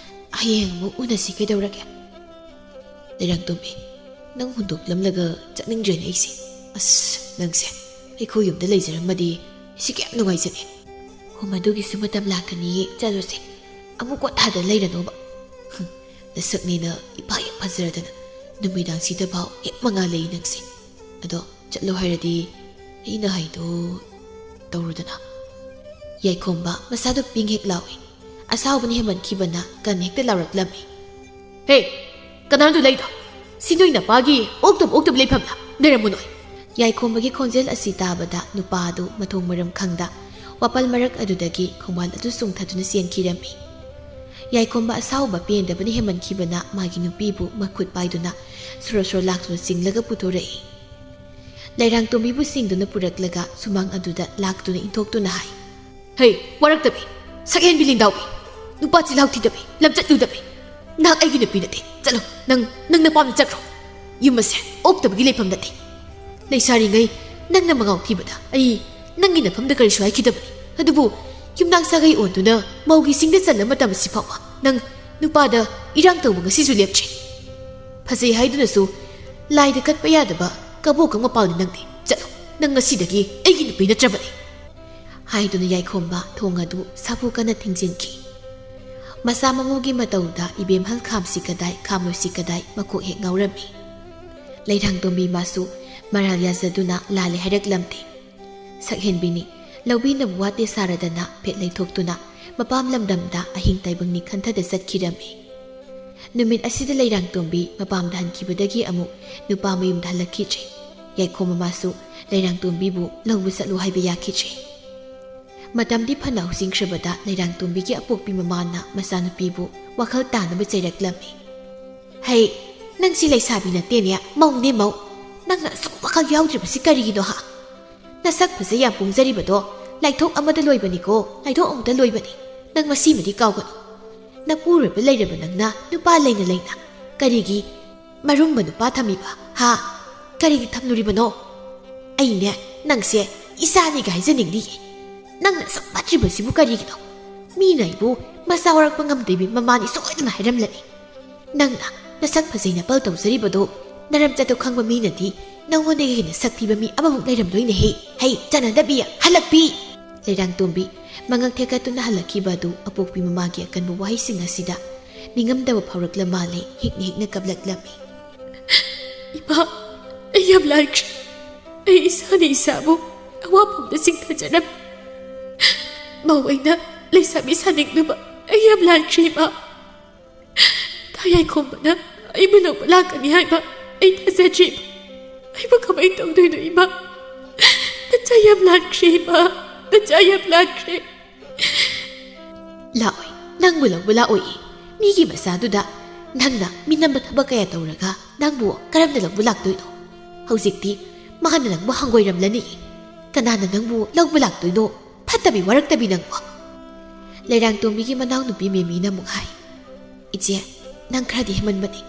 ꯍꯌꯦꯡ ꯑꯃꯨꯛ ꯎꯅꯁꯤ ꯀꯩꯗꯧꯔꯒꯦ? ꯂꯩꯔꯥꯡꯇꯣꯝꯕꯤ, ꯅꯪ ꯍꯨꯟꯗꯣꯛꯂꯝꯂꯒ ꯆꯠꯅꯤꯡꯗ꯭ꯔꯦꯅꯦ ꯑꯩꯁꯦ꯫ ꯑꯁ ꯅꯪꯁꯦ ꯑꯩꯈꯣꯏ ꯌꯨꯝꯗ ꯂꯩꯖꯔꯝꯃꯗꯤ ꯁꯤ ꯀꯌꯥꯝ ꯅꯨꯡꯉꯥꯏꯖꯅꯤ꯫ ꯍꯣ ꯃꯗꯨꯒꯤꯁꯨ ꯃꯇꯝ ꯂꯥꯛꯀꯅꯤꯌꯦ, ꯆꯠꯂꯨꯁꯦ, ꯑꯃꯨꯛ ꯀꯣꯠꯊꯥꯗ ꯂꯩꯔꯅꯣꯕ꯫ ꯅꯁꯛꯅꯦꯅ ꯏꯄꯥ ꯍꯦꯛ ꯐꯖꯔꯗꯅ ꯅꯨꯃꯤꯗꯥꯡꯁꯤꯗ ꯐꯥꯎ ꯍꯦꯛ ꯃꯉꯥꯜ ꯂꯩ ꯅꯪꯁꯦ꯫ ꯑꯗꯣ ꯆꯠꯂꯣ ꯍꯥꯏꯔꯗꯤ ꯑꯩꯅ ꯍꯥꯏꯗꯣ ꯇꯧꯔꯨꯗꯅ꯫ ꯌꯥꯏꯈꯣꯝꯕ ꯃꯁꯥꯗꯨ ꯄꯤꯡ ꯍꯦꯛ ꯂꯥꯎꯏ, ꯑꯁꯥꯎꯕꯅ ꯍꯦꯃꯟꯈꯤꯕꯅ ꯀꯟ ꯍꯦꯛꯇ ꯂꯥꯎꯔꯛꯂꯝꯃꯤ꯫ ꯍꯦ, ꯀꯅꯥꯅꯣ ꯂꯩꯗꯣ? ꯁꯤ ꯅꯣꯏ ꯅꯄꯥꯒꯤ ꯑꯣꯛꯇꯕ ꯂꯩꯐꯝꯂ? ꯂꯩꯔꯝꯃꯨ ꯅꯣꯏ꯫ ꯌꯥꯏꯈꯣꯝꯕꯒꯤ ꯈꯣꯟꯖꯦꯜ ꯑꯁꯤ ꯇꯥꯕꯗ ꯅꯨꯄꯥ ꯑꯗꯨ ꯃꯊꯣꯡ ꯃꯔꯝ ꯈꯪꯗ ꯋꯥꯄꯜ ꯃꯔꯛ ꯑꯗꯨꯗꯒꯤ ꯈꯣꯡꯕꯥꯜ ꯑꯗꯨ ꯆꯣꯡꯊꯗꯨꯅ ꯆꯦꯟꯈꯤꯔꯝꯃꯤ꯫ ꯌꯥꯏꯈꯣꯝꯕ ꯑꯁꯥꯎꯕ ꯄꯦꯟꯗꯕꯅ ꯍꯦꯃꯟꯈꯤꯕꯅ ꯃꯥꯒꯤ ꯅꯨꯄꯤꯕꯨ ꯃꯈꯨꯠ ꯄꯥꯏꯗꯨꯅ ꯁꯣꯔꯣ ꯂꯥꯛꯇꯨꯅ ꯆꯤꯡꯂꯒ ꯄꯨꯊꯣꯔꯛꯏ꯫ ꯂꯩꯔꯥꯡꯇꯣꯝꯕꯤꯕꯨ ꯆꯤꯡꯗꯨꯅ ꯄꯨꯔꯛꯂꯒ ꯁꯨꯃꯥꯡ ꯑꯗꯨꯗ ꯂꯥꯛꯇꯨꯅ ꯏꯟꯊꯣꯛꯇꯨꯅ ꯍꯥꯏ꯫ ꯍꯩ ꯋꯥꯔꯛꯇꯕꯤ, ꯁꯛꯍꯦꯟꯕꯤ ꯂꯤꯟꯗꯥꯎꯕꯤ, ꯅꯨꯄꯥ ꯆꯤꯜꯍꯥꯎ ꯊꯤꯗꯕꯤ, ꯂꯝꯆꯠꯂꯨꯗꯕꯤ, ꯅꯍꯥꯛ ꯑꯩꯒꯤ ꯅꯨꯄꯤ ꯅꯠꯇꯦ, ꯆꯠꯂꯣ, ꯅꯪꯅ ꯄꯥꯝꯅ ꯆꯠꯈ꯭ꯔꯣ꯫ ꯌꯨꯝ ꯑꯁꯦ ꯑꯣꯛꯇꯕꯒꯤ ꯂꯩꯐꯝ ꯅꯠꯇꯦ꯫ ꯂꯩꯁꯥꯔꯤꯉꯩ ꯅꯪꯅ ꯃꯉꯥꯎ ꯊꯤꯕꯗ ꯑꯩ ꯅꯪꯒꯤ ꯅꯐꯝꯗ ꯀꯔꯤꯁꯨ ꯍꯥꯏꯈꯤꯗꯕꯅꯤ꯫ ꯑꯗꯨꯕꯨ ꯌꯨꯝꯅꯥꯛ ꯁꯥꯒꯩ ꯑꯣꯟꯗꯨꯅ ꯃꯧꯒꯤ ꯁꯤꯡꯗ ꯆꯠꯂ ꯃꯇꯝ ꯑꯁꯤ ꯐꯥꯎꯕ ꯅꯪ ꯅꯨꯄꯥꯗ ꯏꯔꯥꯡ ꯇꯧꯕ ꯉꯁꯤꯁꯨ ꯂꯦꯞꯇ꯭ꯔꯤ꯫ ꯐꯖꯩ ꯍꯥꯏꯗꯨꯅꯁꯨ ꯂꯥꯏꯗ ꯀꯠꯄ ꯌꯥꯗꯕ ꯀꯕꯣꯀꯪ ꯃꯄꯥꯜꯅꯤ ꯅꯪꯗꯤ꯫ ꯆꯠꯂꯣ, ꯅꯪ ꯉꯁꯤꯗꯒꯤ ꯑꯩꯒꯤ ꯅꯨꯄꯤ ꯅꯠꯇ꯭ꯔꯕꯅꯤ꯫ ꯍꯥꯏꯗꯨꯅ ꯌꯥꯏꯈꯣꯝꯕ ꯊꯣꯡ ꯑꯗꯨ ꯁꯥꯐꯨ ꯀꯟꯅ ꯊꯤꯡꯖꯤꯟꯈꯤ꯫ ꯃꯆꯥ ꯃꯃꯧꯒꯤ ꯃꯇꯧꯗ ꯏꯕꯦꯝꯍꯜ ꯈꯥꯝꯁꯤ ꯀꯗꯥꯏ ꯈꯥꯃꯣꯏꯁꯤ ꯀꯗꯥꯏ ꯃꯀꯣꯛ ꯍꯦꯛ ꯉꯥꯎꯔꯝꯃꯤ꯫ ꯂꯩꯔꯥꯡꯇꯣꯝꯕꯤ ꯃꯥꯁꯨ ꯃꯔꯥꯜ ꯌꯥꯖꯗꯨꯅ ꯂꯥꯜꯂꯦ ꯍꯥꯏꯔꯛꯂꯝꯗꯦ꯫ ꯁꯛꯍꯦꯟꯕꯤꯅꯤ, ꯂꯧꯕꯤꯅꯕ ꯋꯥꯇꯦ ꯁꯥꯔꯗꯅ ꯐꯦꯠ ꯂꯩꯊꯣꯛꯇꯨꯅ ꯃꯄꯥꯝ ꯂꯝꯗꯝꯗ ꯑꯍꯤꯡ ꯇꯥꯏꯕꯪꯅꯤ ꯈꯟꯊꯗ ꯆꯠꯈꯤꯔꯝꯃꯤ꯫ ꯅꯨꯃꯤꯠ ꯑꯁꯤꯗ ꯂꯩꯔꯥꯡꯇꯣꯝꯕꯤ ꯃꯄꯥꯝꯗ ꯍꯟꯈꯤꯕꯗꯒꯤ ꯑꯃꯨꯛ ꯅꯨꯄꯥ ꯃꯌꯨꯝꯗ ꯍꯜꯂꯛꯈꯤꯗ꯭ꯔꯦ꯫ ꯌꯥꯏꯈꯣꯝꯕ ꯃꯥꯁꯨ ꯂꯩꯔꯥꯡꯇꯣꯝꯕꯤꯕꯨ ꯂꯧꯕ ꯆꯠꯂꯨ ꯍꯥꯏꯕ ꯌꯥꯈꯤꯗ꯭ꯔꯦ꯫ ꯃꯇꯝꯗꯤ ꯐꯅ ꯍꯧꯖꯤꯡꯈ꯭ꯔꯕꯗ ꯂꯩꯔꯥꯡꯇꯣꯝꯕꯤꯒꯤ ꯑꯄꯣꯛꯄꯤ ꯃꯃꯥꯅ ꯃꯆꯥꯅꯨꯄꯤꯕꯨ ꯋꯥꯈꯜ ꯇꯥꯅꯕ ꯆꯩꯔꯛꯂꯝꯃꯤ꯫ ꯍꯩ, ꯅꯪꯁꯤ ꯂꯩꯁꯥꯕꯤ ꯅꯠꯇꯦꯅꯦ, ꯃꯧꯅꯦ ꯃꯧ꯫ ꯅꯪꯅ ꯑꯁꯨꯛ ꯋꯥꯈꯜ ꯌꯥꯎꯗ꯭ꯔꯤꯕꯁꯤ ꯀꯔꯤꯒꯤꯅꯣ ꯍꯥ? ꯅꯁꯛ ꯐꯖ ꯌꯥꯝ ꯄꯣꯡꯖꯔꯤꯕꯗꯣ ꯂꯥꯏꯊꯣꯛ ꯑꯃꯗ ꯂꯣꯏꯕꯅꯤꯀꯣ, ꯂꯥꯏꯊꯣꯛ ꯑꯃꯗ ꯂꯣꯏꯕꯅꯤ꯫ ꯅꯪ ꯃꯁꯤꯃꯗꯤ ꯀꯥꯎꯒꯅꯨ꯫ ꯅꯄꯨꯔꯣꯏꯕ ꯂꯩꯔꯕ ꯅꯪꯅ ꯅꯨꯄꯥ ꯂꯩꯅ ꯀꯔꯤꯒꯤ ꯃꯔꯨꯝꯕ ꯅꯨꯄꯥ ꯊꯝꯃꯤꯕ ꯍꯥ? ꯀꯔꯤꯒꯤ ꯊꯝꯂꯨꯔꯤꯕꯅꯣ? ꯑꯩꯅꯦ ꯅꯪꯁꯦ ꯏꯆꯥꯅꯤꯒ ꯍꯥꯏꯖꯅꯤꯡꯂꯤꯌꯦ꯫ ꯅꯪꯅ ꯑꯁꯨꯛ ꯐꯠꯇ꯭ꯔꯤꯕꯁꯤꯕꯨ ꯀꯔꯤꯒꯤꯅꯣ? ꯃꯤꯅ ꯑꯩꯕꯨ ꯃꯆꯥ ꯋꯥꯔꯛꯄ ꯉꯝꯗꯦꯕꯤ ꯃꯃꯥꯅꯤ ꯁꯣꯏꯗꯅ ꯍꯥꯏꯔꯝꯂꯅꯤ꯫ ꯅꯪꯅ ꯅꯁꯛ ꯐꯖꯩ ꯅꯄꯜ ꯇꯧꯖꯔꯤꯕꯗꯣ ꯅꯔꯝꯆꯠꯇꯣ ꯈꯪꯕ ꯃꯤꯅꯗꯤ ꯅꯪꯉꯣꯟꯗꯒꯤ ꯍꯦꯟꯅ ꯁꯛ ꯊꯤꯕ ꯃꯤ ꯑꯃꯃꯨꯛ ꯂꯩꯔꯝꯗꯣꯏꯅꯦꯍꯦ꯫ ꯍꯩ ꯆꯅꯗꯕꯤ, ꯍꯜꯂꯛꯄꯤ꯫ ꯂꯩꯔꯥꯡꯇꯣꯝꯕꯤ ꯃꯉꯛ ꯊꯦꯛꯀꯠꯇꯨꯅ ꯍꯜꯂꯛꯈꯤꯕ ꯑꯗꯨ ꯑꯄꯣꯛꯄꯤ ꯃꯃꯥꯒꯤ ꯑꯀꯟꯕ ꯋꯥꯍꯩꯁꯤꯡ ꯑꯁꯤꯗ ꯅꯤꯡꯉꯝꯗꯕ ꯐꯥꯎꯔꯛꯂ ꯃꯥꯜꯂꯦ ꯍꯦꯛꯅ ꯀꯞꯂꯛꯂꯝꯃꯤ꯫ ꯏꯃꯥ, ꯑꯩ ꯌꯥꯝ ꯂꯥꯟꯈ꯭ꯔꯦ꯫ ꯑꯩ ꯏꯁꯥꯅ ꯏꯁꯥꯕꯨ ꯑꯋꯥꯐꯝꯗ ꯆꯤꯡꯊꯖꯔꯝꯃꯤ꯫ ꯃꯧ ꯑꯩꯅ ꯂꯩꯁꯥꯕꯤ ꯁꯥꯅꯤꯡꯂꯨꯕ ꯑꯩ ꯌꯥꯝ ꯂꯥꯟꯈ꯭ꯔꯦ ꯏꯃꯥ꯫ ꯌꯥꯏꯈꯣꯝꯕꯅ ꯑꯩꯕꯨ ꯂꯧꯕ ꯂꯥꯛꯀꯅꯤ ꯍꯥꯏꯕ ꯑꯩ ꯊꯥꯖꯗ꯭ꯔꯤ꯫ ꯑꯩꯕꯨ ꯀꯃꯥꯏꯅ ꯇꯧꯗꯣꯏꯅꯣ ꯏꯃꯥ? ꯅꯆꯥ ꯌꯥꯝ ꯂꯥꯟꯈ꯭ꯔꯦ ꯏꯃꯥ, ꯅꯆꯥ ꯌꯥꯝ ꯂꯥꯟꯈ꯭ꯔꯦ꯫ ꯂꯥꯛꯑꯣꯏ, ꯅꯪꯕꯨ ꯂꯧꯕ ꯂꯥꯛꯑꯣꯏ꯫ ꯃꯤꯒꯤ ꯃꯆꯥꯗꯨꯗ ꯅꯪꯅ ꯃꯤꯅꯝꯕ ꯊꯕꯛ ꯀꯌꯥ ꯇꯧꯔꯒ ꯅꯪꯕꯨ ꯀꯔꯝꯅ ꯂꯧꯕ ꯂꯥꯛꯇꯣꯏꯅꯣ? ꯍꯧꯖꯤꯛꯇꯤ ꯃꯥꯅ ꯅꯪꯕꯨ ꯍꯪꯒꯣꯏꯔꯝꯂꯅꯤ꯫ ꯀꯅꯥꯅ ꯅꯪꯕꯨ ꯂꯧꯕ ꯂꯥꯛꯇꯣꯏꯅꯣ? ꯐꯠꯇꯕꯤ ꯋꯥꯔꯛꯇꯕꯤ ꯅꯪꯕꯨ꯫ ꯂꯩꯔꯥꯡꯇꯣꯝꯕꯤꯒꯤ ꯃꯅꯥꯎꯅꯨꯄꯤ ꯃꯦꯃꯤꯅ ꯑꯃꯨꯛ ꯍꯥꯏ꯫ ꯏꯆꯦ, ꯅꯪ ꯈꯔꯗꯤ ꯍꯦꯃꯟꯕꯅꯤ꯫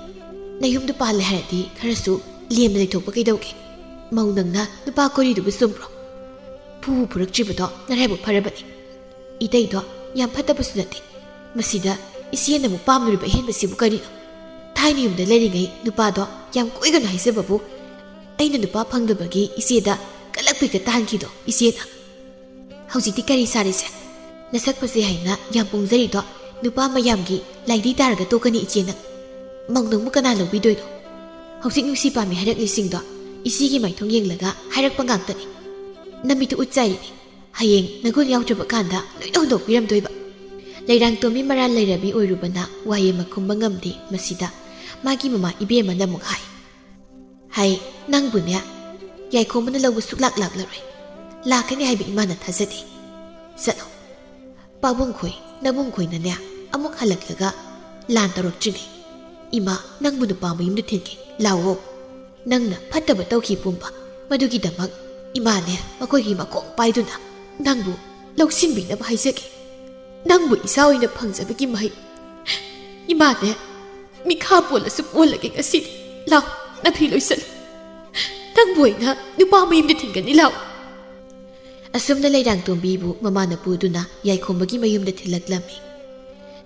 ꯅꯌꯨꯝꯗꯨ ꯄꯥꯜꯂꯦ ꯍꯥꯏꯔꯗꯤ ꯈꯔꯁꯨ ꯂꯦꯝꯅ ꯂꯩꯊꯣꯛꯄ ꯀꯩꯗꯧꯒꯦ? ꯃꯧ ꯅꯪꯅ ꯅꯨꯄꯥ ꯀꯣꯔꯤꯗꯨꯕꯨ ꯆꯨꯝꯕ꯭ꯔꯣ? ꯐꯨꯔꯛꯇ꯭ꯔꯤꯕꯗꯣ ꯅꯔꯥꯏꯕꯛ ꯐꯔꯕꯅꯤ꯫ ꯏꯇꯩꯗꯣ ꯌꯥꯝ ꯐꯠꯇꯕꯁꯨ ꯅꯠꯇꯦ꯫ ꯃꯁꯤꯗ ꯏꯆꯦꯅ ꯑꯃꯨꯛ ꯄꯥꯝꯂꯨꯔꯤꯕ ꯑꯍꯦꯟꯕꯁꯤꯕꯨ ꯀꯔꯤꯅꯣ? ꯊꯥꯏꯅ ꯌꯨꯝꯗ ꯂꯩꯔꯤꯉꯩ ꯅꯨꯄꯥꯗꯣ ꯌꯥꯝ ꯀꯣꯏꯒꯅꯨ ꯍꯥꯏꯖꯕꯕꯨ ꯑꯩꯅ ꯅꯨꯄꯥ ꯐꯪꯗꯕꯒꯤ ꯏꯆꯦꯗ ꯀꯂꯛ ꯄꯤꯛꯇ ꯇꯥꯍꯟꯈꯤꯗꯣ ꯏꯆꯦꯅ꯫ ꯍꯧꯖꯤꯛꯇꯤ ꯀꯔꯤ ꯁꯥꯔꯤꯁꯦ? ꯅꯁꯛ ꯐꯖꯩ ꯍꯥꯏꯅ ꯌꯥꯝ ꯄꯣꯡꯖꯔꯤꯗꯣ ꯅꯨꯄꯥ ꯃꯌꯥꯝꯒꯤ ꯂꯥꯏꯗꯤ ꯇꯥꯔꯒ ꯇꯣꯛꯀꯅꯤ ꯏꯆꯦꯅ꯫ ꯃꯧ ꯅꯪꯕꯨ ꯀꯅꯥ ꯂꯧꯕꯤꯗꯣꯏꯅꯣ? ꯍꯧꯖꯤꯛ ꯅꯨꯡꯁꯤ ꯄꯥꯝꯃꯤ ꯍꯥꯏꯔꯛꯂꯤꯁꯤꯡꯗꯣ ꯏꯆꯦꯒꯤ ꯃꯥꯏꯊꯣꯡ ꯌꯦꯡꯂꯒ ꯍꯥꯏꯔꯛꯄ ꯉꯥꯛꯇꯅꯤ꯫ ꯅꯃꯤꯠꯇꯨ ꯎꯠ ꯆꯥꯏꯔꯤꯅꯤ꯫ ꯍꯌꯦꯡ ꯅꯒꯨꯟ ꯌꯥꯎꯗ꯭ꯔꯕ ꯀꯥꯟꯗ ꯂꯣꯏꯅ ꯍꯨꯟꯗꯣꯛꯄꯤꯔꯝꯗꯣꯏꯕ꯫ ꯂꯩꯔꯥꯡꯇꯣꯝꯕꯤ ꯃꯔꯥꯜ ꯂꯩꯔꯕꯤ ꯑꯣꯏꯔꯨꯕꯅ ꯋꯥꯍꯩ ꯑꯃ ꯈꯨꯝꯕ ꯉꯝꯗꯦ꯫ ꯃꯁꯤꯗ ꯃꯥꯒꯤ ꯃꯃꯥ ꯏꯕꯦꯝꯃꯅ ꯑꯃꯨꯛ ꯍꯥꯏ꯫ ꯍꯥꯏ, ꯅꯪꯕꯨꯅꯦ ꯌꯥꯏꯈꯣꯝꯕꯅ ꯂꯧꯕ ꯁꯨꯛꯂꯥꯛ ꯂꯥꯛꯂꯔꯣꯏ꯫ ꯂꯥꯛꯀꯅꯤ ꯍꯥꯏꯕ ꯏꯃꯥꯅ ꯊꯥꯖꯗꯦ꯫ ꯆꯠꯂꯣ, ꯄꯥꯕꯨꯡ ꯈꯣꯏ ꯅꯕꯨꯡ ꯈꯣꯏꯅꯅꯦ ꯑꯃꯨꯛ ꯍꯜꯂꯛꯂꯒ ꯂꯥꯟ ꯇꯧꯔꯛꯇ꯭ꯔꯤꯉꯩ ꯏꯃꯥ ꯅꯪꯕꯨ ꯅꯨꯄꯥ ꯃꯌꯨꯝꯗ ꯊꯤꯟꯒꯦ ꯂꯥꯛꯑꯣ꯫ ꯅꯪꯅ ꯐꯠꯇꯕ ꯇꯧꯈꯤ ꯄꯨꯝꯕ ꯃꯗꯨꯒꯤꯗꯃꯛ ꯏꯃꯥꯅꯦ ꯃꯈꯣꯏꯒꯤ ꯃꯀꯣꯛ ꯄꯥꯏꯗꯨꯅ ꯅꯪꯕꯨ ꯂꯧꯁꯤꯟꯕꯤꯅꯕ ꯍꯥꯏꯖꯒꯦ꯫ ꯅꯪꯕꯨ ꯏꯆꯥ ꯑꯣꯏꯅ ꯐꯪꯖꯕꯒꯤ ꯃꯍꯩ ꯏꯃꯥꯅꯦ Mikha pola su pola ke ngasi law na phi loisal nang boina nupa mayim de thingani law asumna leirang tombi bu mamana puduna yaikhomagi mayumda thilaklami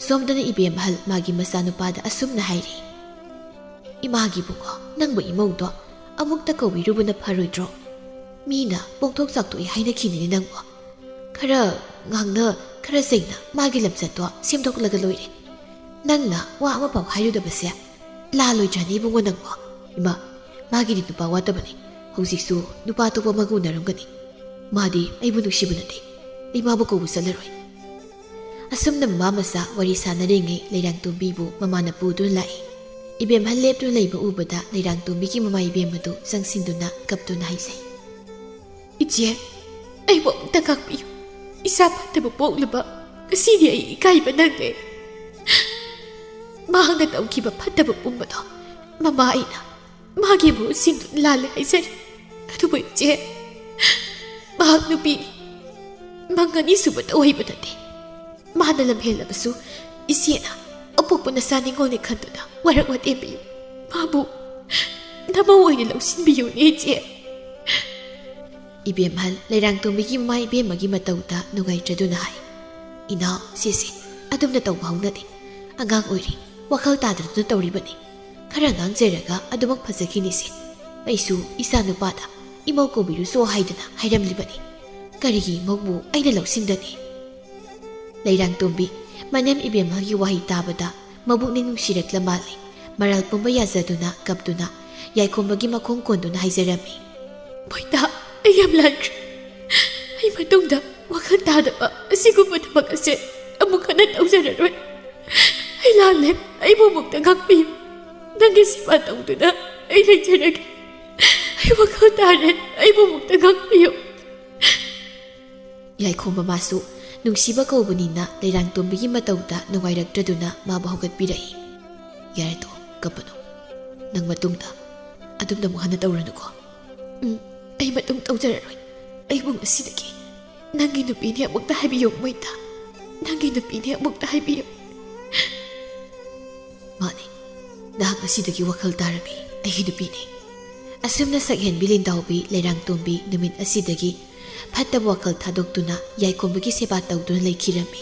somdana ibem hal magi masanupada asumna hairi imagi bungo nangba imaudo amukta kawirubuna pharoidro mina pongthok saktoi haina khini nangbo khara ngangna khara seina magi lamchatto semdoklaga loire nangna wa ama paw hairudabase la loijani bungo nangbo ima magi di nupa watabani hausiksu nupa to magu narangani madi aibu nushibunati imabu ko busalaroi asumna mamasa wari sanarenge leirang tombibu mamana pudun lai ibem halep tu leiba ubada leirang tombi ki mama ibem madu sangsinduna kaptuna haisai iche aibu takakpi isa pataba poglaba kasidi ai ikaiba nange mahangna tawkiba pataba pumbado mama aina magi bu sindu lale haisai adubu iche mahak nupi mangani subat ohiba nate mahana lamhelabasu isiena apokpuna saningone khantuna warak watebi mabu nama oine lausinbiyu ne che ibem hal leirang tombi ki mama ibem magi matauta nugai traduna hai ina sisi adumna tawba haunadi angang oiri wakhal tadraduna tawribani khara ngang jeraga adumak phajakhini se aisu isa nupada imau ko biru so haidana hairamlibani karigi mogbu aina lausindani leirang tombi manam ibem hagi wahi tabada mabuk ning nungsirakla mali maral pumba yazaduna kaptuna yaikhomagi makhong konduna haijarami boita ayam lankre ai matungda wakhal tadaba asigumba thabak ase amuk hana tawjararoi ai lale ai bumukta ngakpi nangi sipa tawduna ai leijarage ai wakhal tare ai bumukta ngakpi yaikhomba masu nungsiba kaubunina leirang tombigi matauda nungairakdraduna mabu haugatpirai yareto kapano nang matungda adumna muhana tawranuko ai matung tawjararoi ai bung asidagi nangi nupini amukta haibiyo moita nangi nupini amukta haibiyo mani nahak asidagi wakhal tarami ai nupini asumna sakhen bilin dawbi leirang tombi numit asidagi Phattaba wakal thadokduna yaikhomagi seba tawduna leikhirami